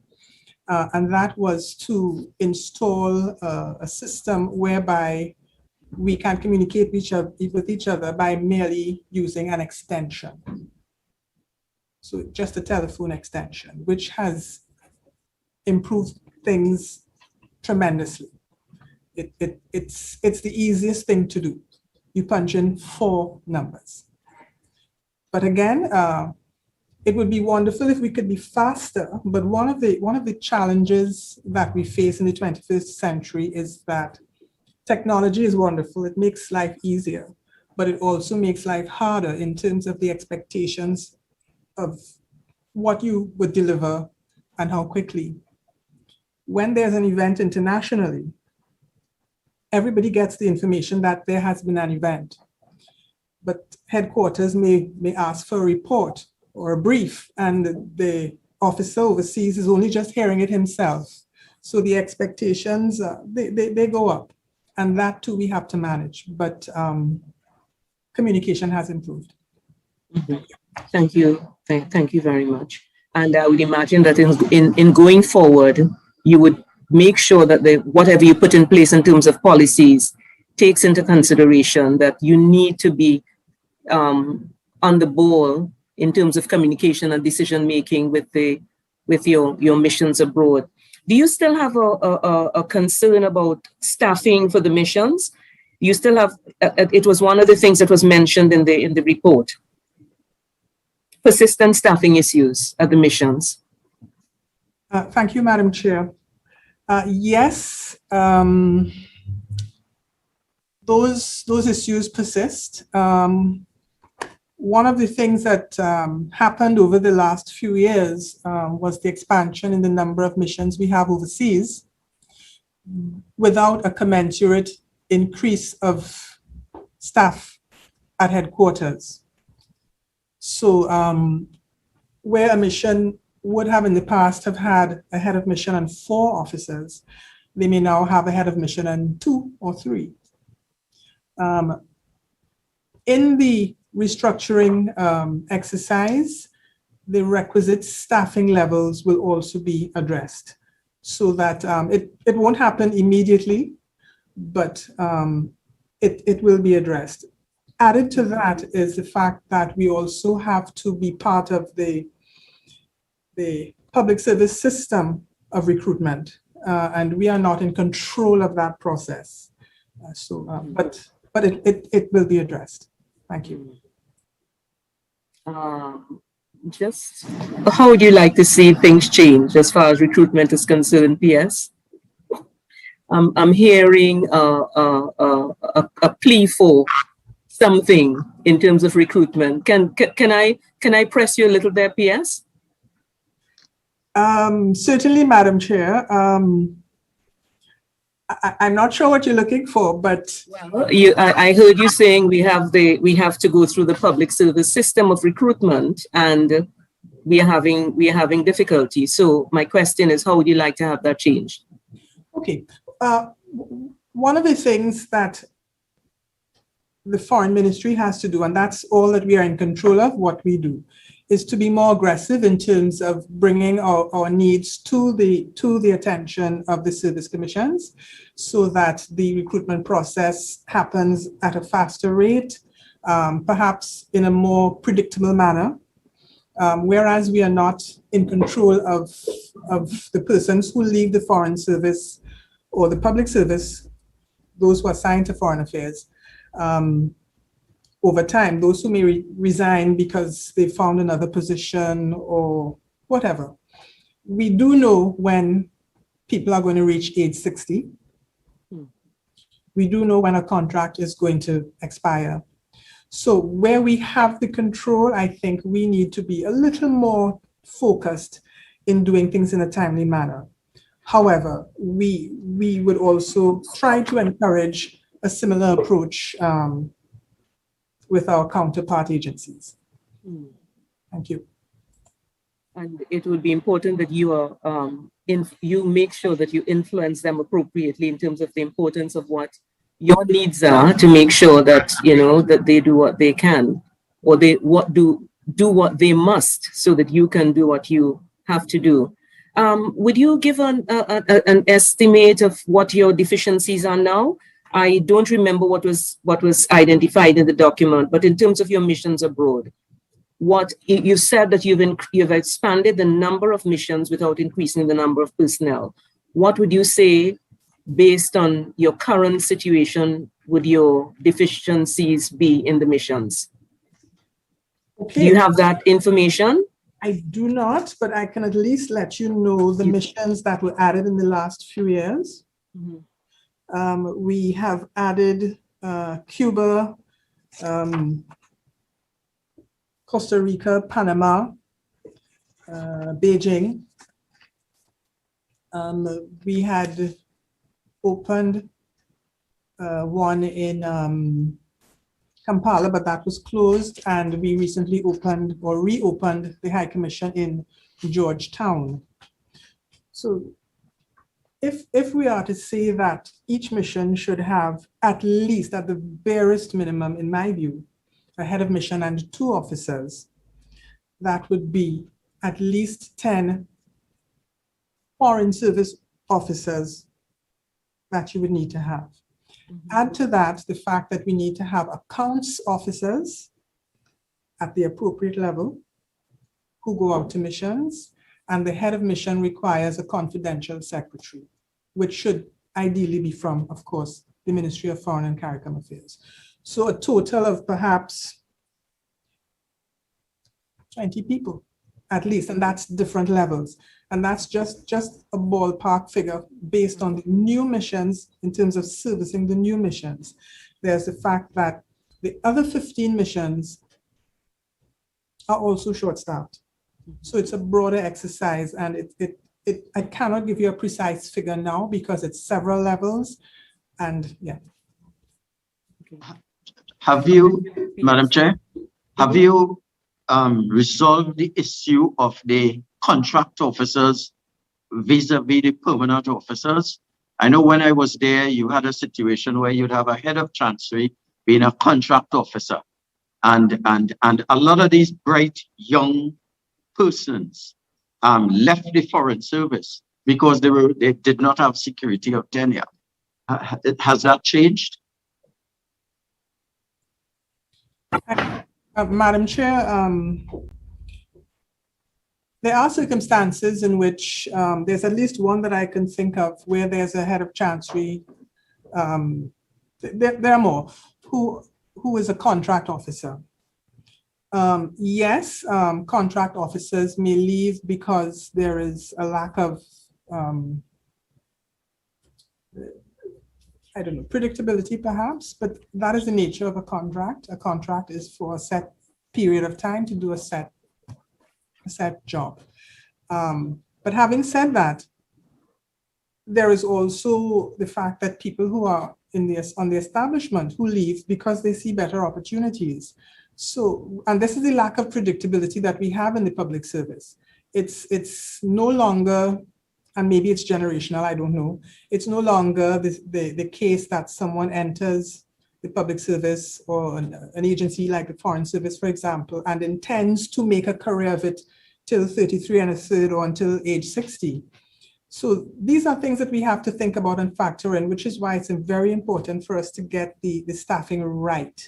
And that was to install a system whereby we can communicate with each other by merely using an extension. So just a telephone extension, which has improved things tremendously. It's the easiest thing to do. You punch in 4 numbers. But again, it would be wonderful if we could be faster. But one of the challenges that we face in the 21st century is that technology is wonderful. It makes life easier, but it also makes life harder in terms of the expectations of what you would deliver and how quickly. When there's an event internationally, everybody gets the information that there has been an event, but headquarters may ask for a report or a brief, and the officer overseas is only just hearing it himself. So the expectations, they go up, and that too we have to manage, but communication has improved. Mm-hmm. Thank you. Thank you very much. And I would imagine that in going forward, you would make sure that whatever you put in place in terms of policies takes into consideration that you need to be on the ball in terms of communication and decision making with your missions abroad. Do you still have a concern about staffing for the missions? You still have, it was one of the things that was mentioned in the report. Persistent staffing issues at the missions. Thank you, Madam Chair. Yes, those issues persist. One of the things that happened over the last few years was the expansion in the number of missions we have overseas without a commensurate increase of staff at headquarters. So where a mission would have in the past have had a head of mission and 4 officers, they may now have a head of mission and 2 or 3. In the restructuring exercise, the requisite staffing levels will also be addressed so that it won't happen immediately, but it will be addressed. Added to that is the fact that we also have to be part of the public service system of recruitment, and we are not in control of that process. But it will be addressed. Thank you. Just how would you like to see things change as far as recruitment is concerned, PS? I'm hearing a plea for something in terms of recruitment. Can I press you a little there, PS? Certainly, Madam Chair. I'm not sure what you're looking for, but well, I heard you saying we have to go through the public service system of recruitment, and we are having difficulty. So my question is, how would you like to have that changed? Okay, one of the things that the Foreign Ministry has to do, and that's all that we are in control of, what we do, is to be more aggressive in terms of bringing our needs to the attention of the service commissions so that the recruitment process happens at a faster rate, perhaps in a more predictable manner, whereas we are not in control of the persons who leave the foreign service or the public service, those who are assigned to foreign affairs. Over time, those who may resign because they found another position or whatever. We do know when people are going to reach age 60. We do know when a contract is going to expire. So where we have the control, I think we need to be a little more focused in doing things in a timely manner. However, we would also try to encourage a similar approach with our counterpart agencies. Thank you. And it would be important that you are you make sure that you influence them appropriately in terms of the importance of what your needs are, to make sure that that they do what they can, or they do what they must, so that you can do what you have to do. Would you give an estimate of what your deficiencies are now? I don't remember what was identified in the document, but in terms of your missions abroad, what you said that you've expanded the number of missions without increasing the number of personnel. What would you say, based on your current situation, would your deficiencies be in the missions? Okay. Do you have that information? I do not, but I can at least let you know the missions that were added in the last few years. We have added Cuba, Costa Rica, Panama, Beijing. We had opened one in Kampala, but that was closed, and we recently opened or reopened the High Commission in Georgetown. So if we are to say that each mission should have at least, at the barest minimum, in my view, a head of mission and 2 officers, that would be at least 10 foreign service officers that you would need to have. Add to that the fact that we need to have accounts officers at the appropriate level who go out to missions, and the head of mission requires a confidential secretary, which should ideally be from, of course, the Ministry of Foreign and Caricom Affairs. So a total of perhaps 20 people at least, and that's different levels. And that's just a ballpark figure based on the new missions in terms of servicing the new missions. There's the fact that the other 15 missions are also short-staffed. So it's a broader exercise, and I cannot give you a precise figure now because it's several levels, and yeah. Have you, Madam Chair, have you resolved the issue of the contract officers vis-a-vis the permanent officers? I know when I was there, you had a situation where you'd have a head of chancery being a contract officer, and a lot of these bright young persons left the foreign service because they did not have security of tenure. Has that changed? Madam Chair, there are circumstances in which there's at least one that I can think of where there's a head of chancery. There are more who is a contract officer. Yes, contract officers may leave because there is a lack of, I don't know, predictability perhaps, but that is the nature of a contract. A contract is for a set period of time to do a set job. But having said that, there is also the fact that people who are on the establishment who leave because they see better opportunities. So, and this is the lack of predictability that we have in the public service. It's no longer, and maybe it's generational, I don't know. It's no longer the case that someone enters the public service or an agency like the Foreign Service, for example, and intends to make a career of it till 33 and a third or until age 60. So these are things that we have to think about and factor in, which is why it's very important for us to get the staffing right.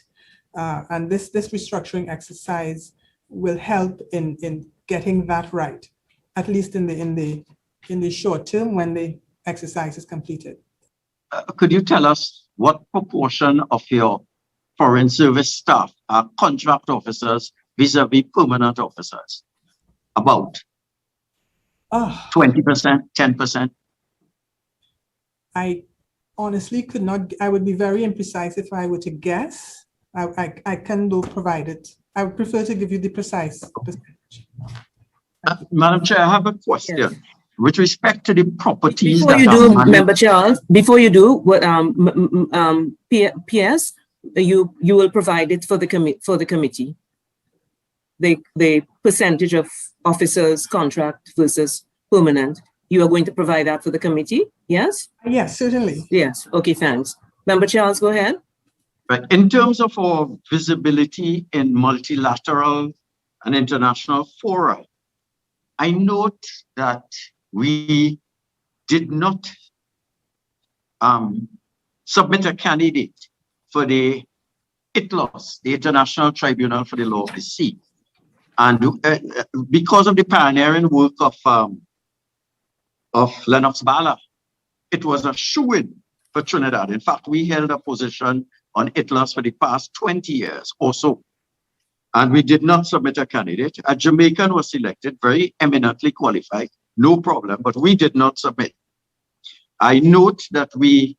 And this restructuring exercise will help in getting that right, at least in the short term when the exercise is completed. Could you tell us what proportion of your foreign service staff are contract officers vis-a-vis permanent officers? About 20%, 10%? I honestly could not, I would be very imprecise if I were to guess. I can though provide it. I would prefer to give you the precise percentage. Madam Chair, I have a question. Yes. With respect to the properties before that you do, are Member Charles, before you do, PS, you will provide it for the committee. the percentage of officers contract versus permanent. You are going to provide that for the committee, yes? Yes, certainly. Yes, okay, thanks. Member Charles, go ahead. But in terms of our visibility in multilateral and international fora, I note that we did not submit a candidate for the ITLOS, the International Tribunal for the Law of the Sea. And because of the pioneering work of Lennox Bala, it was a shoo-in for Trinidad. In fact, we held a position on ITLOS for the past 20 years or so. And we did not submit a candidate. A Jamaican was selected, very eminently qualified, no problem, but we did not submit. I note that we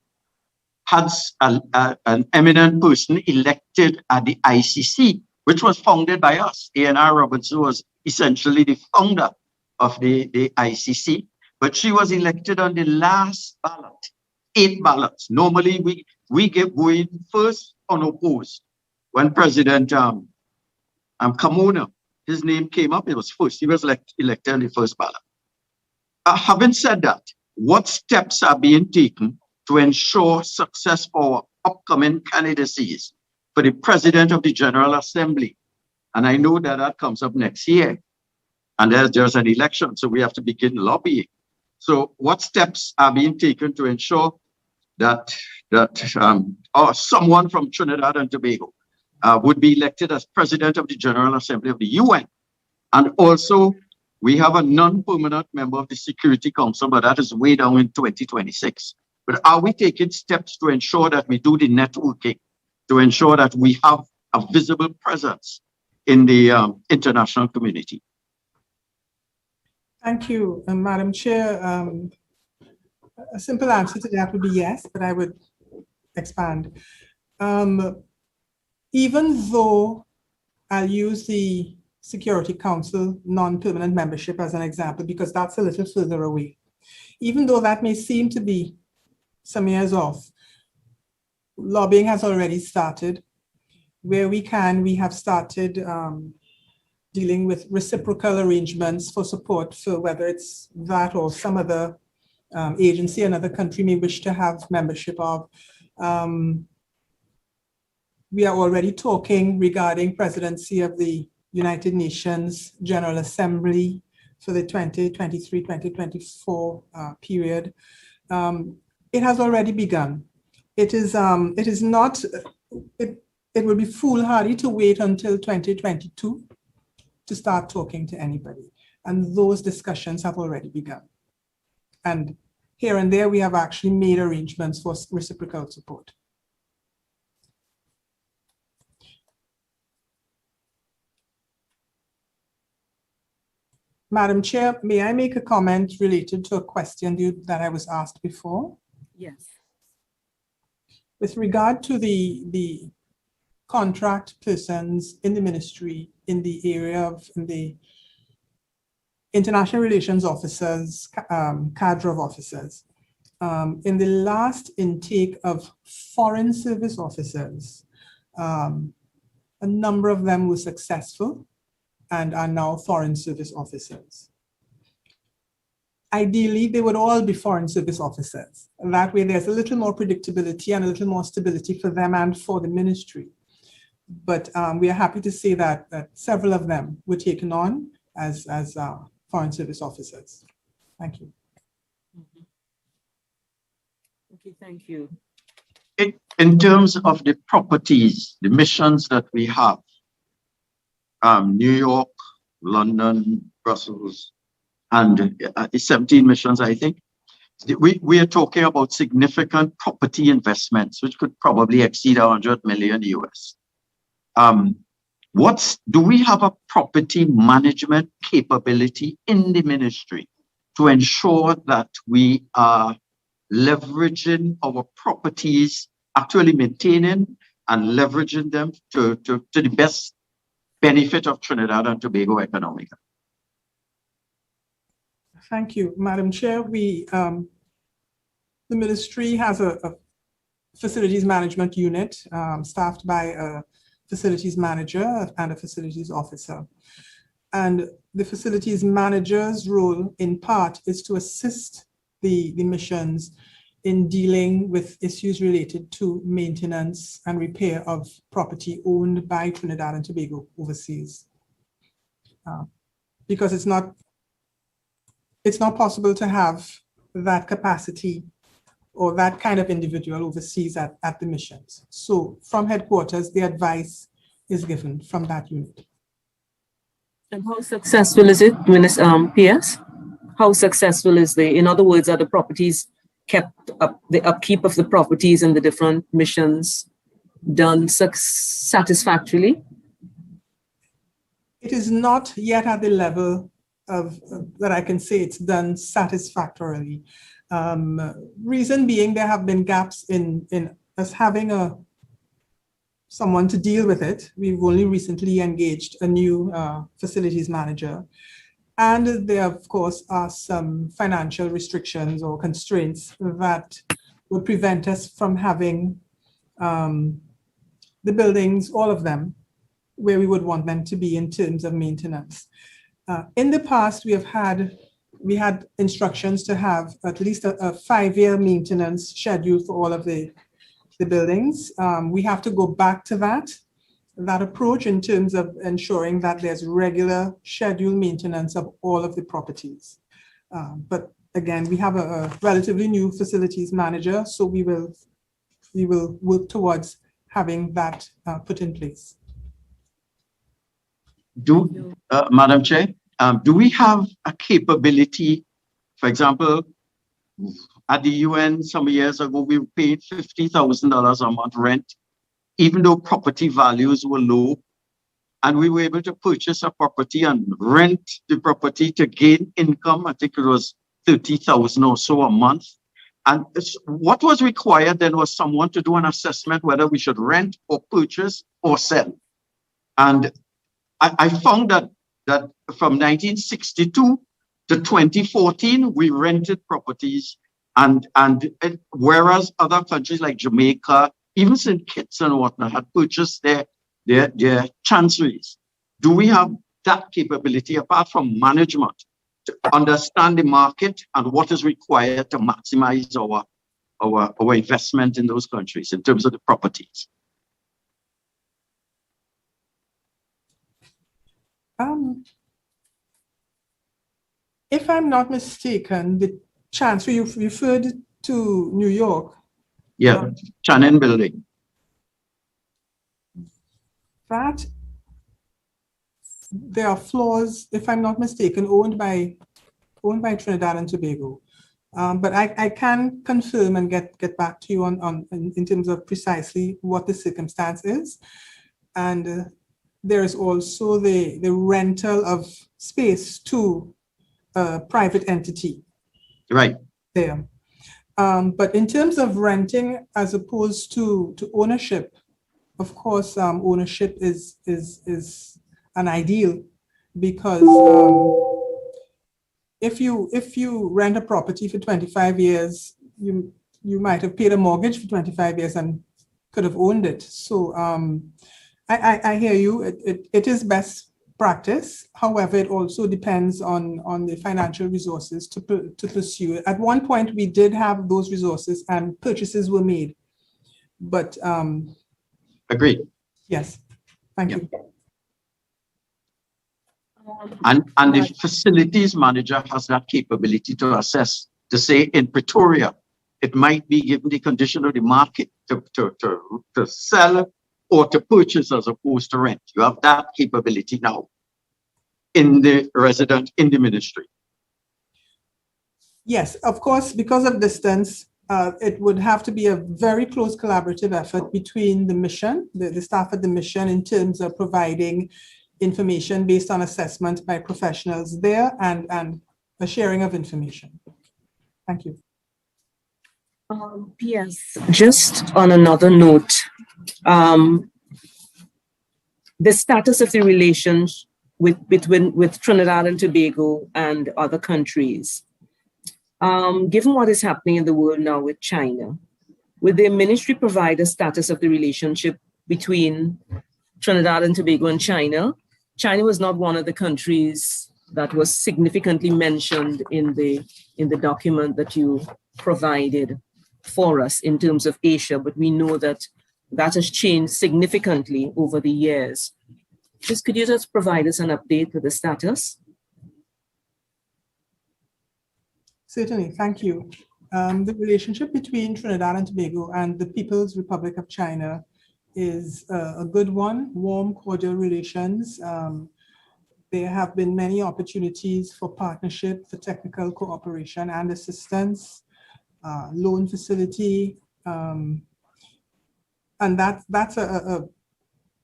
had an eminent person elected at the ICC, which was founded by us. A.N.R. Robinson was essentially the founder of the ICC, but she was elected on the last ballot, 8 ballots. Normally, we get going first unopposed. When President Kamona, his name came up, it was first. He was elected on the first ballot. Having said that, what steps are being taken to ensure success for upcoming candidacies for the President of the General Assembly? And I know that that comes up next year. And there's an election, so we have to begin lobbying. So what steps are being taken to ensure that someone from Trinidad and Tobago would be elected as President of the General Assembly of the UN? And also, we have a non-permanent member of the Security Council, but that is way down in 2026. But are we taking steps to ensure that we do the networking, to ensure that we have a visible presence in the international community? Thank you, Madam Chair. A simple answer to that would be yes, but I would expand. Even though I'll use the Security Council non-permanent membership as an example, because that's a little further away. Even though that may seem to be some years off, lobbying has already started. Where we can, we have started dealing with reciprocal arrangements for support for whether it's that or some other agency another country may wish to have membership of. We are already talking regarding presidency of the United Nations General Assembly for the 2023-2024 period. It has already begun. It would be foolhardy to wait until 2022 to start talking to anybody. And those discussions have already begun. And here and there, we have actually made arrangements for reciprocal support. Madam Chair, may I make a comment related to a question that I was asked before? Yes. With regard to the contract persons in the ministry in the area of the international relations officers, cadre of officers, in the last intake of foreign service officers, a number of them were successful and are now foreign service officers. Ideally, they would all be foreign service officers. And that way, there's a little more predictability and a little more stability for them and for the ministry. But we are happy to say that several of them were taken on as foreign service officers. Thank you. Mm-hmm. Okay, thank you. In terms of the properties, the missions that we have, New York, London, Brussels, and 17 missions, I think. We are talking about significant property investments, which could probably exceed 100 million US. Do we have a property management capability in the ministry to ensure that we are leveraging our properties, actually maintaining and leveraging them to the best benefit of Trinidad and Tobago economically? Thank you, Madam Chair. The ministry has a facilities management unit staffed by a facilities manager and a facilities officer. And the facilities manager's role, in part, is to assist the missions in dealing with issues related to maintenance and repair of property owned by Trinidad and Tobago overseas. Because it's not possible to have that capacity or that kind of individual overseas at the missions. So from headquarters, the advice is given from that unit. And how successful is it, PS? How successful is they? In other words, are the properties kept up, the upkeep of the properties and the different missions done satisfactorily? It is not yet at the level of that I can say it's done satisfactorily. Reason being, there have been gaps in us having someone to deal with it. We've only recently engaged a new facilities manager. And there, of course, are some financial restrictions or constraints that would prevent us from having the buildings, all of them, where we would want them to be in terms of maintenance. In the past, we had instructions to have at least a 5-year maintenance schedule for all of the buildings. We have to go back to that approach in terms of ensuring that there's regular scheduled maintenance of all of the properties. But again, we have a relatively new facilities manager, so we will work towards having that put in place. Madam Chair, do we have a capability, for example, at the UN some years ago, we paid $50,000 a month rent, even though property values were low, and we were able to purchase a property and rent the property to gain income. I think it was $30,000 or so a month. And what was required then was someone to do an assessment whether we should rent or purchase or sell. And I found that from 1962 to 2014, we rented properties, and whereas other countries like Jamaica, even St. Kitts and whatnot, had purchased their chanceries. Do we have that capability, apart from management, to understand the market and what is required to maximize our investment in those countries in terms of the properties? If I'm not mistaken, the chancery you referred to New York. Yeah, Shannon Building. That there are floors, if I'm not mistaken, owned by Trinidad and Tobago. But I can confirm and get back to you in terms of precisely what the circumstance is. And there is also the rental of space to a private entity. Right. There. But in terms of renting as opposed to ownership, of course, ownership is an ideal, because if you rent a property for 25 years, you might have paid a mortgage for 25 years and could have owned it. So I hear you. It is best practice. However, it also depends on the financial resources to pursue it. At one point, we did have those resources and purchases were made. But agreed. Yes, thank you. And the facilities manager has that capability to assess, to say in Pretoria, it might be given the condition of the market to sell or to purchase as opposed to rent. You have that capability now in the resident, in the ministry. Yes, of course, because of distance, it would have to be a very close collaborative effort between the mission, the staff at the mission, in terms of providing information based on assessment by professionals there and a sharing of information. Thank you. P.S. Just on another note, the status of the relations with Trinidad and Tobago and other countries, given what is happening in the world now with China, would the ministry provide a status of the relationship between Trinidad and Tobago and China. China was not one of the countries that was significantly mentioned in the document that you provided for us in terms of Asia, but we know that that has changed significantly over the years. Could you just provide us an update with the status? Certainly, thank you. The relationship between Trinidad and Tobago and the People's Republic of China is a good one, warm, cordial relations. There have been many opportunities for partnership, for technical cooperation and assistance, loan facility, and that's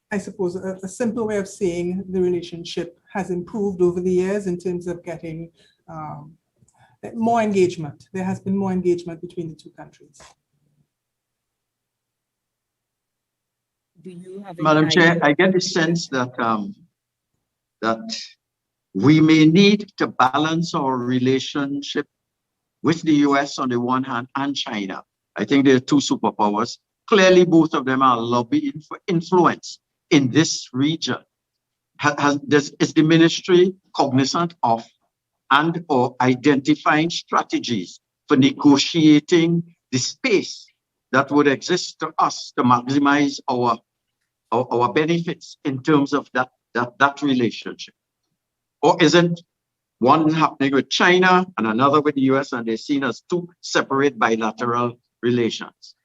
I suppose a simple way of saying the relationship has improved over the years in terms of getting more engagement. There has been more engagement between the two countries. Do you have Madam Chair, I get the sense that that we may need to balance our relationship with the US on the one hand and China. I think they're two superpowers. Clearly, both of them are lobbying for influence in this region. Is the ministry cognizant of and or identifying strategies for negotiating the space that would exist to us to maximize our benefits in terms of that relationship? Or isn't one happening with China and another with the US, and they're seen as two separate bilateral relations?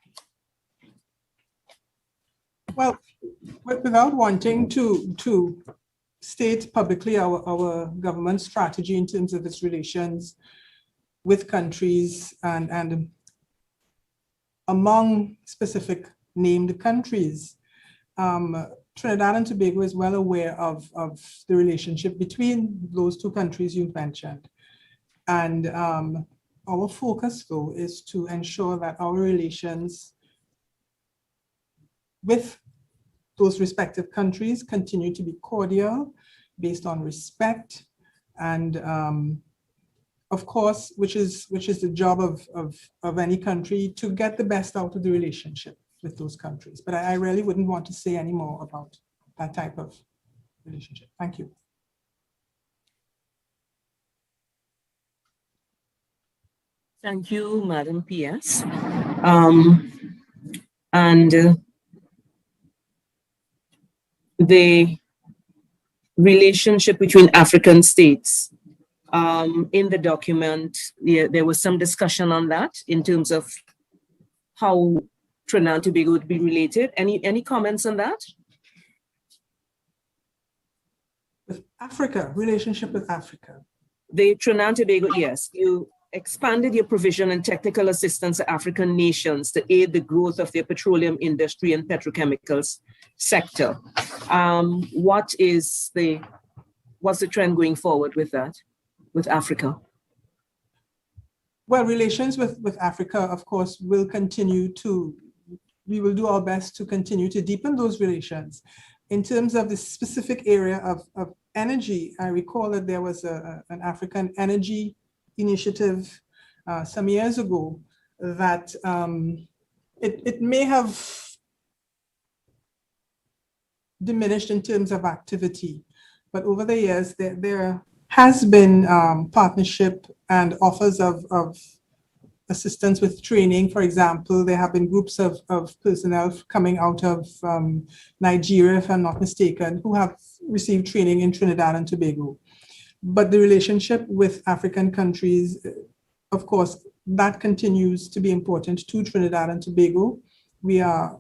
Well, without wanting to state publicly our government's strategy in terms of its relations with countries and among specific named countries, Trinidad and Tobago is well aware of the relationship between those two countries you mentioned. And our focus, though, is to ensure that our relations with those respective countries continue to be cordial, based on respect, and of course, which is the job of any country, to get the best out of the relationship with those countries. But I really wouldn't want to say any more about that type of relationship. Thank you. Thank you, Madam PS. The relationship between African states, in the document, there was some discussion on that in terms of how Trinidad and Tobago would be related. Any comments on that? With Africa, relationship with Africa. The Trinidad and Tobago, yes. You expanded your provision and technical assistance to African nations to aid the growth of their petroleum industry and petrochemicals sector. What's the trend going forward with that, with Africa? Well, relations with Africa, of course, will continue to, we will do our best to continue to deepen those relations. In terms of the specific area of energy, I recall that there was an African energy initiative some years ago that it may have diminished in terms of activity, but over the years there has been partnership and offers of assistance with training. For example, there have been groups of personnel coming out of Nigeria, if I'm not mistaken, who have received training in Trinidad and Tobago. But the relationship with African countries, of course, that continues to be important to Trinidad and Tobago. We are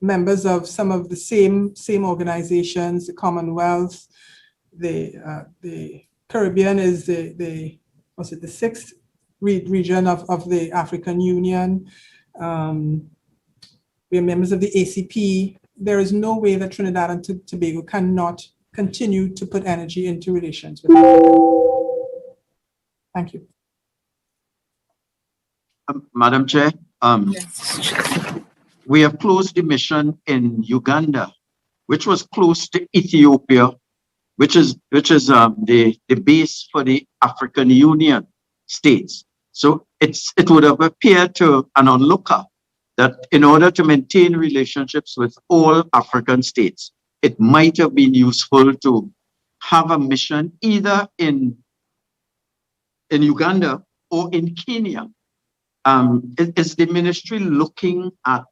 members of some of the same organizations, the Commonwealth, the Caribbean is the sixth region of the African Union. We are members of the ACP. There is no way that Trinidad and Tobago cannot continue to put energy into relations with Africa. Thank you. Madam Chair, Yes. we have closed the mission in Uganda, which was close to Ethiopia, which is the base for the African Union states. So it would have appeared to an onlooker that in order to maintain relationships with all African states, it might have been useful to have a mission either in Uganda or in Kenya. Is the ministry looking at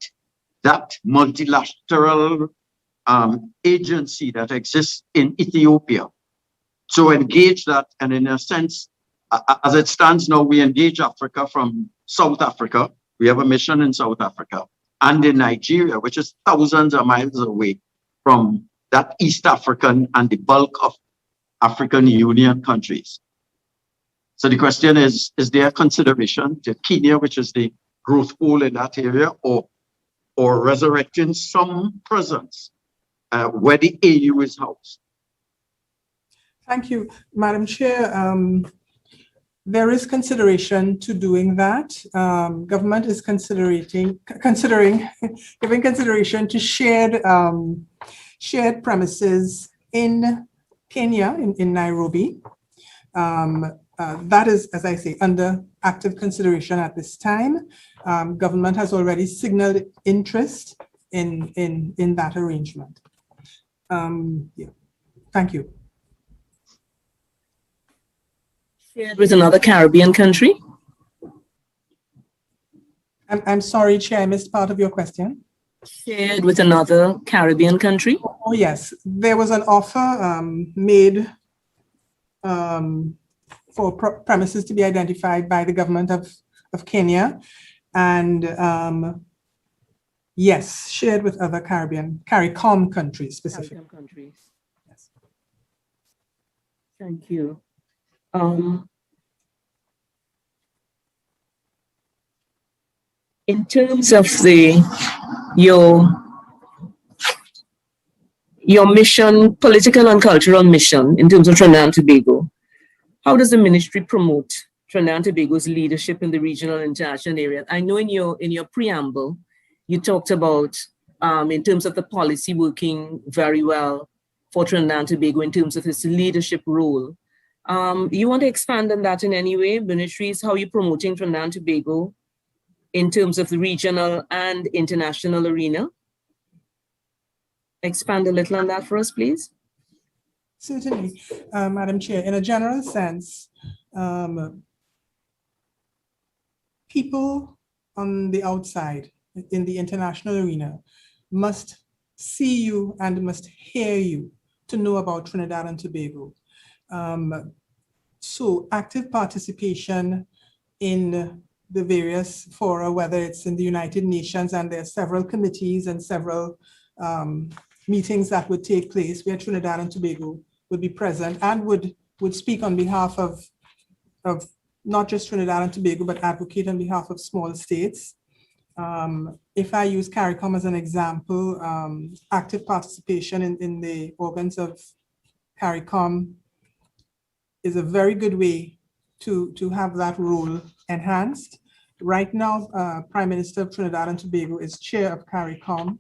that multilateral agency that exists in Ethiopia to engage that? And in a sense, as it stands now, we engage Africa from South Africa. We have a mission in South Africa and in Nigeria, which is thousands of miles away from that East African and the bulk of African Union countries. So the question is there consideration to Kenya, which is the growth pool in that area, or resurrecting some presence where the AU is housed? Thank you, Madam Chair. There is consideration to doing that. Government is considering giving consideration to shared premises in Kenya, in Nairobi. That is, as I say, under active consideration at this time. Government has already signaled interest in that arrangement. Yeah. Thank you. Shared with another Caribbean country? I'm sorry, Chair, I missed part of your question. Shared with another Caribbean country? Oh, yes. There was an offer made for premises to be identified by the government of Kenya. And yes, shared with other Caricom countries specifically. Caricom countries. Yes. Thank you. In terms of your mission, political and cultural mission, in terms of Trinidad and Tobago, how does the ministry promote Trinidad and Tobago's leadership in the regional and international area? I know in your preamble, you talked about, in terms of the policy working very well for Trinidad and Tobago in terms of its leadership role. You want to expand on that in any way? Ministries, how are you promoting Trinidad and Tobago in terms of the regional and international arena? Expand a little on that for us, please. Certainly, Madam Chair. In a general sense, people on the outside, in the international arena, must see you and must hear you to know about Trinidad and Tobago. So active participation in the various fora, whether it's in the United Nations, and there are several committees and several meetings that would take place where Trinidad and Tobago would be present and would speak on behalf of not just Trinidad and Tobago, but advocate on behalf of small states. If I use Caricom as an example, active participation in the organs of Caricom is a very good way to have that role enhanced. Right now, Prime Minister of Trinidad and Tobago is chair of Caricom,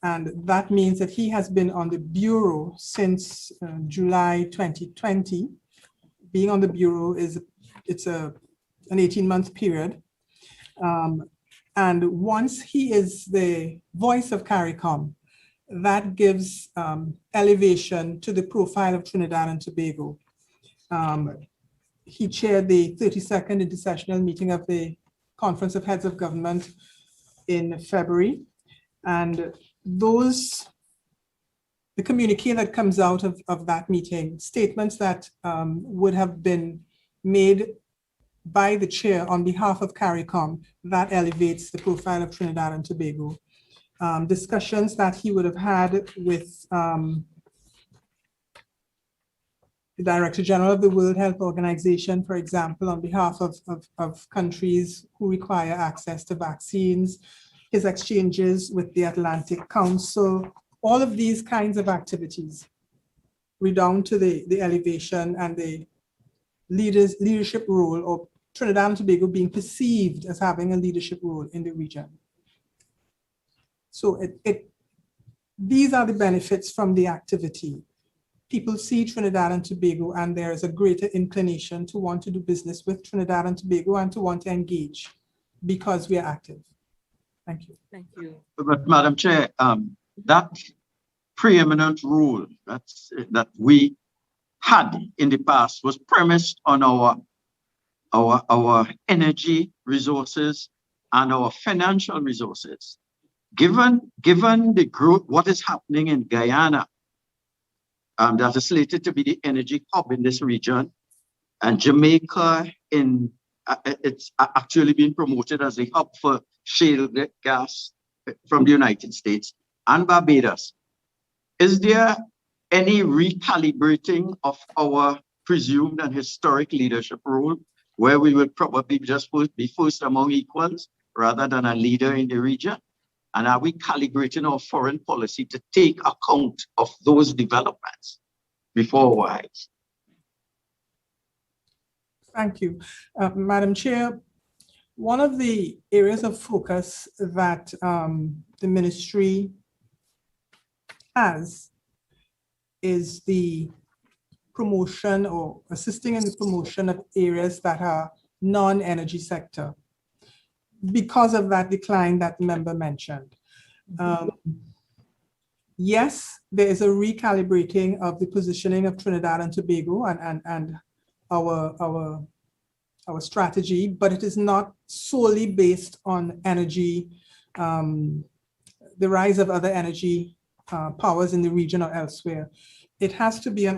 and that means that he has been on the bureau since July 2020. Being on the bureau it's an 18-month period. And once he is the voice of Caricom, that gives elevation to the profile of Trinidad and Tobago. He chaired the 32nd intersessional meeting of the Conference of Heads of Government in February. And the communique that comes out of that meeting, statements that would have been made by the chair on behalf of Caricom, that elevates the profile of Trinidad and Tobago. Discussions that he would have had with the Director General of the World Health Organization, for example, on behalf of countries who require access to vaccines, his exchanges with the Atlantic Council, all of these kinds of activities redound to the elevation and the leadership role of Trinidad and Tobago being perceived as having a leadership role in the region. So these are the benefits from the activity. People see Trinidad and Tobago, and there is a greater inclination to want to do business with Trinidad and Tobago and to want to engage because we are active. Thank you. Thank you. But Madam Chair, that preeminent role that we had in the past was premised on our energy resources and our financial resources. Given the growth, what is happening in Guyana, that is slated to be the energy hub in this region, and Jamaica it's actually being promoted as a hub for shale gas from the United States, and Barbados. Is there any recalibrating of our presumed and historic leadership role, where we will probably just be first among equals rather than a leader in the region? And are we calibrating our foreign policy to take account of those developments before our eyes? Thank you. Madam Chair, one of the areas of focus that the ministry has is the promotion or assisting in the promotion of areas that are non-energy sector because of that decline that the member mentioned. Yes, there is a recalibrating of the positioning of Trinidad and Tobago and our strategy, but it is not solely based on energy, the rise of other energy powers in the region or elsewhere. It has to be an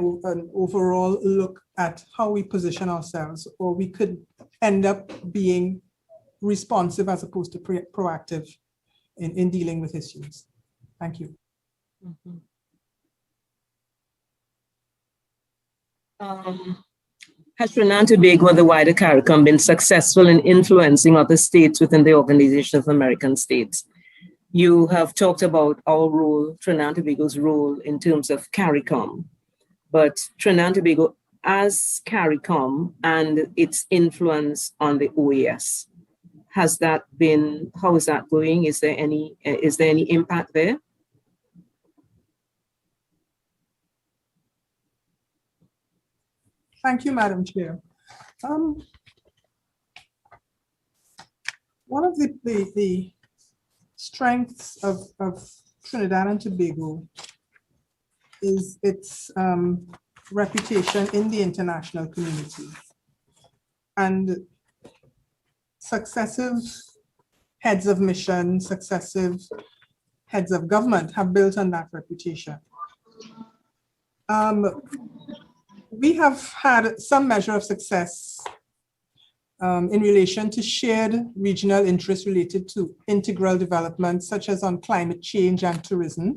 overall look at how we position ourselves, or we could end up being responsive as opposed to proactive in dealing with issues. Thank you. Has Trinidad and Tobago and the wider Caricom been successful in influencing other states within the Organization of American States? You have talked about our role, Trinidad and Tobago's role in terms of Caricom, but Trinidad and Tobago as Caricom and its influence on the OAS, how is that going? Is there any impact there? Thank you, Madam Chair. One of the strengths of Trinidad and Tobago is its reputation in the international community. And successive heads of mission, successive heads of government have built on that reputation. We have had some measure of success in relation to shared regional interests related to integral development, such as on climate change and tourism.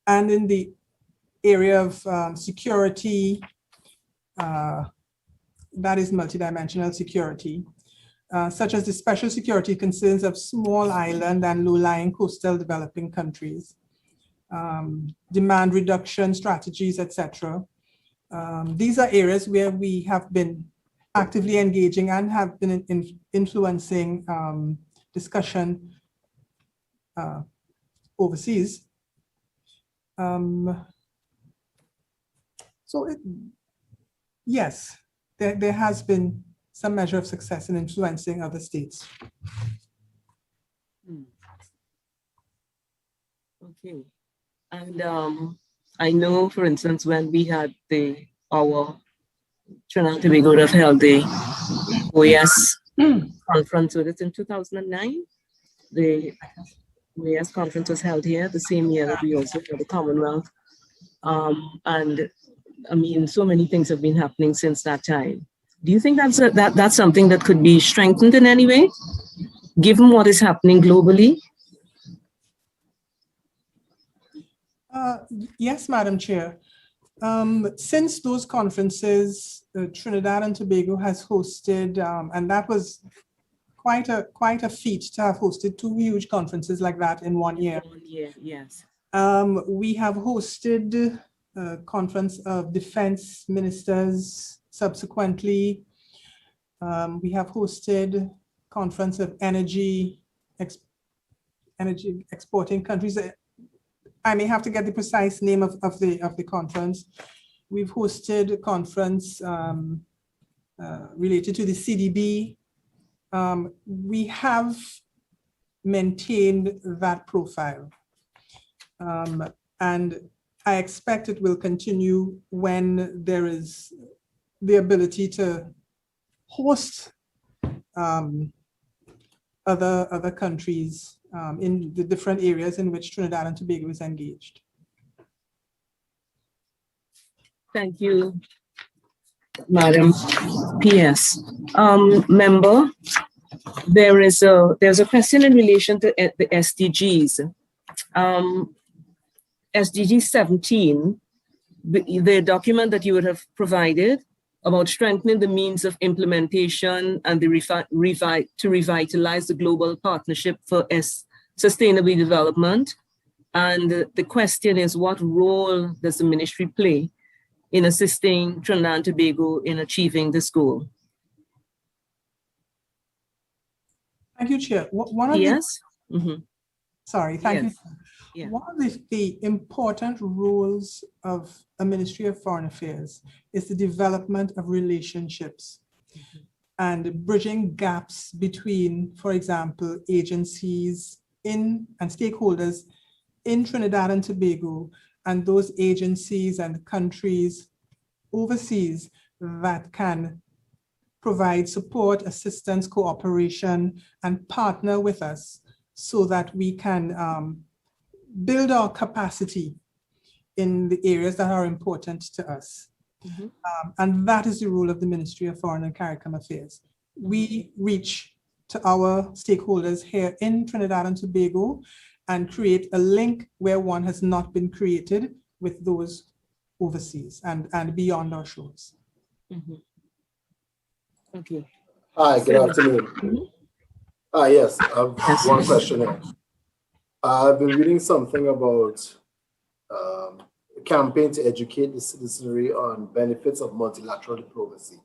And in the area of security, that is multidimensional security, such as the special security concerns of small island and low-lying coastal developing countries, demand reduction strategies, etc. These are areas where we have been actively engaging and have been influencing discussion overseas. Yes, there has been some measure of success in influencing other states. Okay. And I know, for instance, when we had our Trinidad and Tobago would have held the OAS conference with it in 2009. The OAS conference was held here the same year that we also had the Commonwealth. And I mean, so many things have been happening since that time. Do you think that's something that could be strengthened in any way, given what is happening globally? Yes, Madam Chair. Since those conferences, Trinidad and Tobago has hosted, and that was quite a feat to have hosted 2 huge conferences like that in 1 year. 1 year, yes. We have hosted a conference of defense ministers subsequently. We have hosted conference of energy exporting countries. I may have to get the precise name of the conference. We've hosted a conference related to the CDB. We have maintained that profile. And I expect it will continue when there is the ability to host other countries in the different areas in which Trinidad and Tobago is engaged. Thank you, Madam PS. Member, there's a question in relation to the SDGs. SDG 17, the document that you would have provided about strengthening the means of implementation and to revitalize the global partnership for sustainable development. And the question is, what role does the ministry play in assisting Trinidad and Tobago in achieving this goal? Thank you, Chair. Yes. Sorry, thank you. Yeah. One of the important roles of a Ministry of Foreign Affairs is the development of relationships and bridging gaps between, for example, agencies and stakeholders in Trinidad and Tobago and those agencies and countries overseas that can provide support, assistance, cooperation, and partner with us so that we can build our capacity in the areas that are important to us. And that is the role of the Ministry of Foreign and Caricom Affairs. We reach to our stakeholders here in Trinidad and Tobago and create a link where one has not been created with those overseas and beyond our shores. Okay. Hi, good afternoon. Yes, I have one question here. I've been reading something about a campaign to educate the citizenry on benefits of multilateral diplomacy.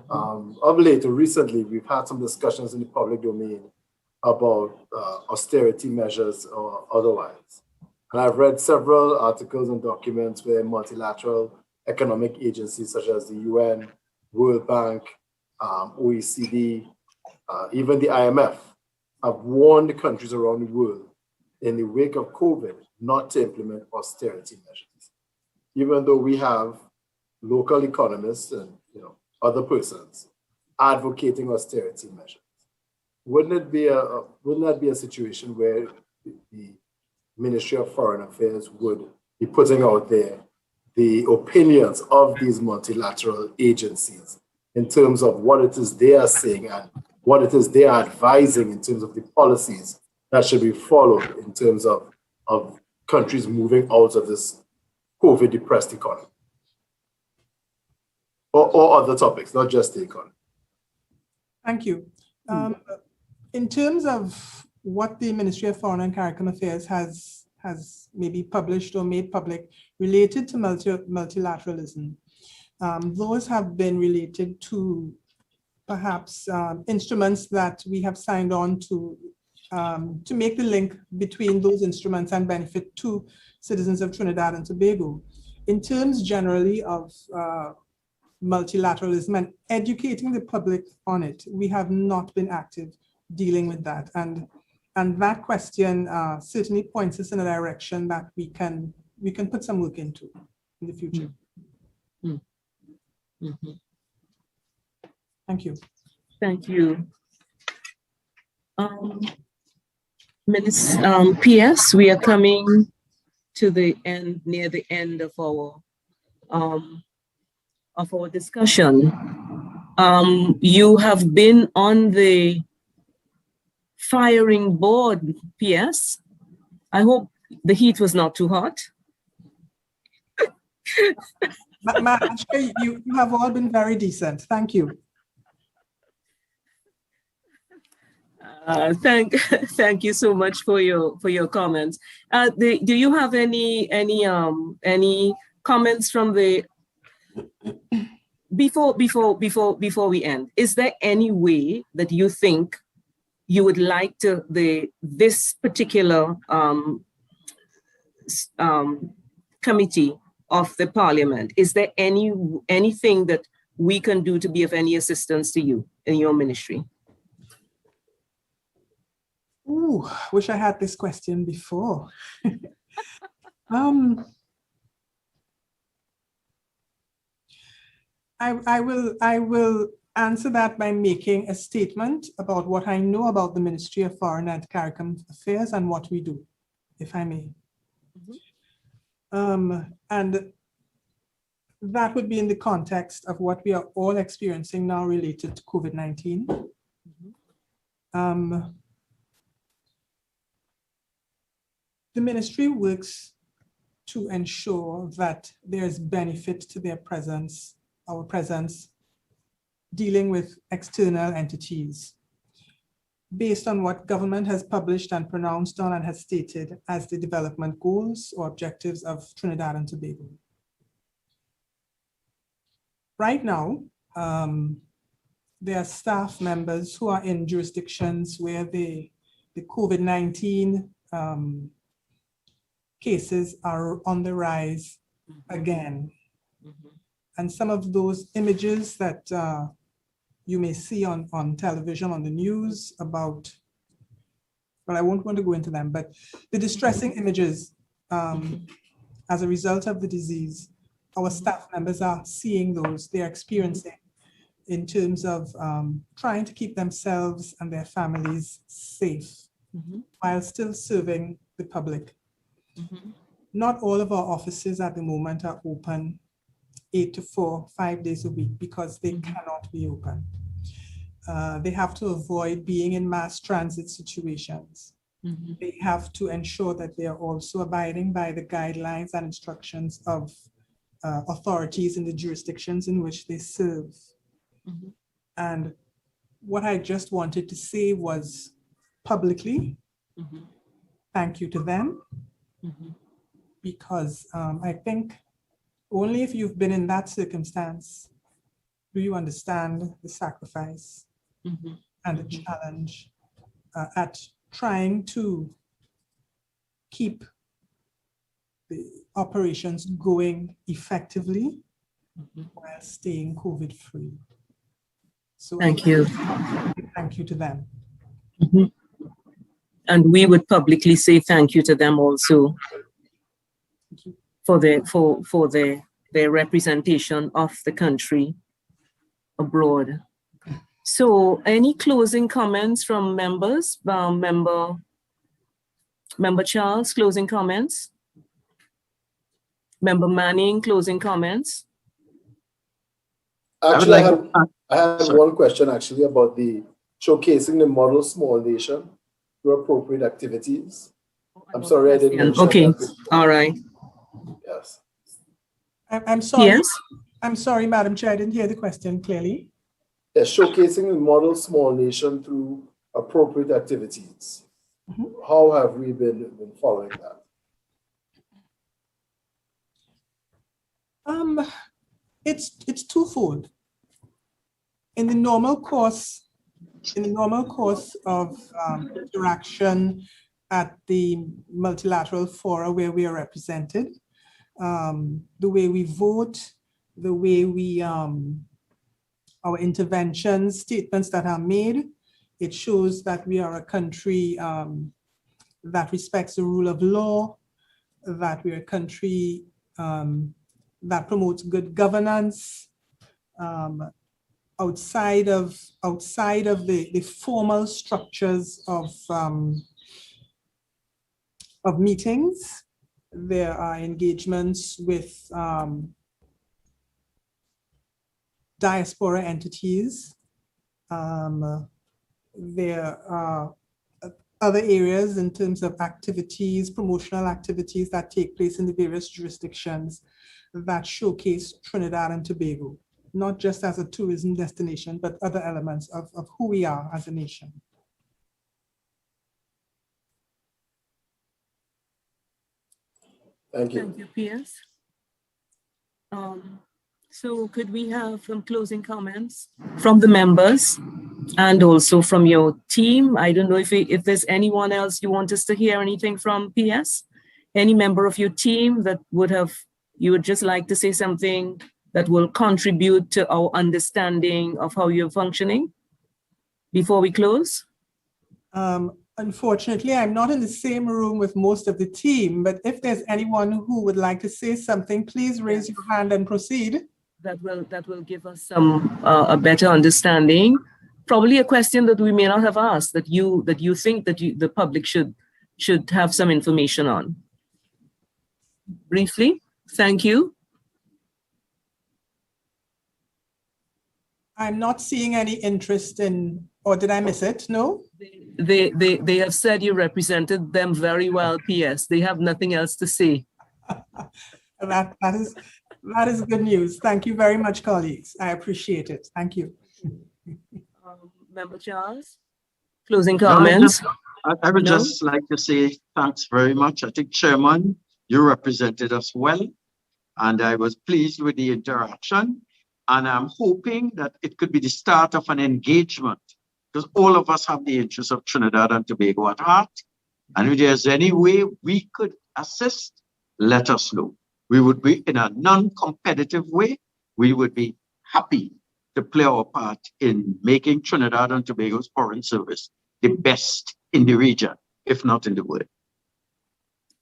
Of late, recently, we've had some discussions in the public domain about austerity measures or otherwise. And I've read several articles and documents where multilateral economic agencies such as the UN, World Bank, OECD, even the IMF have warned countries around the world in the wake of COVID not to implement austerity measures. Even though we have local economists and other persons advocating austerity measures, wouldn't that be a situation where the Ministry of Foreign Affairs would be putting out there the opinions of these multilateral agencies in terms of what it is they are saying and what it is they are advising in terms of the policies that should be followed in terms of countries moving out of this COVID-depressed economy? Or other topics, not just the economy. Thank you. In terms of what the Ministry of Foreign and Caricom Affairs has maybe published or made public related to multilateralism, those have been related to perhaps instruments that we have signed on to make the link between those instruments and benefit to citizens of Trinidad and Tobago. In terms generally of multilateralism and educating the public on it, we have not been active dealing with that. And that question certainly points us in a direction that we can put some work into in the future. Thank you. Thank you. PS, we are coming to the end, near the end of our discussion. You have been on the firing board, PS. I hope the heat was not too hot. You have all been very decent. Thank you. Thank you so much for your comments. Do you have any comments from the before we end? Is there any way that you think you would like to this particular committee of the Parliament? Is there anything that we can do to be of any assistance to you in your ministry? Ooh, wish I had this question before. I will answer that by making a statement about what I know about the Ministry of Foreign and Caricom Affairs and what we do, if I may. And that would be in the context of what we are all experiencing now related to COVID-19. The ministry works to ensure that there's benefit to their presence, our presence, dealing with external entities based on what government has published and pronounced on and has stated as the development goals or objectives of Trinidad and Tobago. Right now, there are staff members who are in jurisdictions where the COVID-19 cases are on the rise again. And some of those images that you may see on television, on the news about, but I won't want to go into them, but the distressing images as a result of the disease, our staff members are seeing those, they're experiencing in terms of trying to keep themselves and their families safe while still serving the public. Not all of our offices at the moment are open 8 to 4, 5 days a week because they cannot be open. They have to avoid being in mass transit situations. They have to ensure that they are also abiding by the guidelines and instructions of authorities in the jurisdictions in which they serve. And what I just wanted to say was publicly, thank you to them, because I think only if you've been in that circumstance do you understand the sacrifice and the challenge at trying to keep the operations going effectively while staying COVID-free. So thank you. Thank you to them. And we would publicly say thank you to them also for their representation of the country abroad. So any closing comments from members? Member Charles, closing comments? Member Manning, closing comments? Actually, I have one question actually about the showcasing the model small nation through appropriate activities. I'm sorry I didn't mention okay. that. All right. Yes. I'm sorry. Yes. I'm sorry, Madam Chair, I didn't hear the question clearly. Yes, showcasing the model small nation through appropriate activities. How have we been following that? It's twofold. In the normal course of interaction at the multilateral fora where we are represented, the way we vote, the way we our interventions, statements that are made, it shows that we are a country that respects the rule of law, that we're a country that promotes good governance, outside of the formal structures of meetings. There are engagements with diaspora entities. There are other areas in terms of activities, promotional activities that take place in the various jurisdictions that showcase Trinidad and Tobago, not just as a tourism destination, but other elements of who we are as a nation. Thank you. Thank you, Piers. So could we have some closing comments from the members and also from your team? I don't know if there's anyone else you want us to hear anything from, PS? Any member of your team that you would just like to say something that will contribute to our understanding of how you're functioning before we close? Unfortunately, I'm not in the same room with most of the team, but if there's anyone who would like to say something, please raise your hand and proceed. That will give us some a better understanding. Probably a question that we may not have asked that you think that the public should have some information on. Briefly, thank you. I'm not seeing any interest in, or did I miss it? No? They have said you represented them very well, PS. They have nothing else to say. That is good news. Thank you very much, colleagues. I appreciate it. Thank you. Member Charles, closing comments? I would just like to say thanks very much. I think, Chairman, you represented us well, and I was pleased with the interaction. And I'm hoping that it could be the start of an engagement, because all of us have the interests of Trinidad and Tobago at heart. And if there's any way we could assist, let us know. We would be in a non-competitive way. We would be happy to play our part in making Trinidad and Tobago's foreign service the best in the region, if not in the world.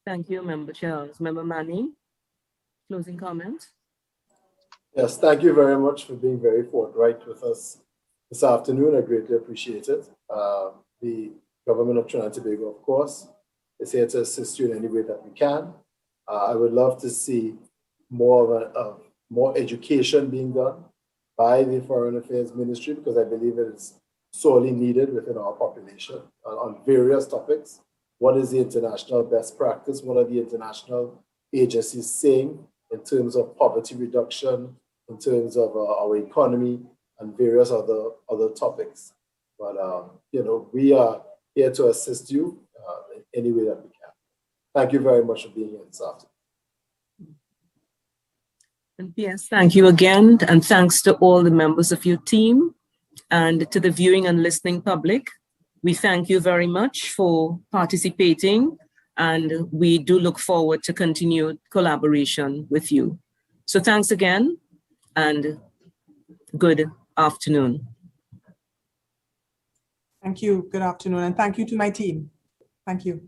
Thank you, Member Charles. Member Manning, closing comments? Yes, thank you very much for being very forthright with us this afternoon. I greatly appreciate it. The government of Trinidad and Tobago, of course, is here to assist you in any way that we can. I would love to see more education being done by the Foreign Affairs Ministry, because I believe it is sorely needed within our population on various topics. What is the international best practice? What are the international agencies saying in terms of poverty reduction, in terms of our economy, and various other topics? But we are here to assist you in any way that we can. Thank you very much for being here this afternoon. And yes, thank you again, and thanks to all the members of your team and to the viewing and listening public. We thank you very much for participating, and we do look forward to continued collaboration with you. So thanks again, and good afternoon. Thank you. Good afternoon, and thank you to my team. Thank you.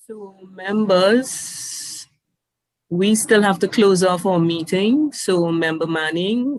So members, we still have to close off our meeting. So Member Manning,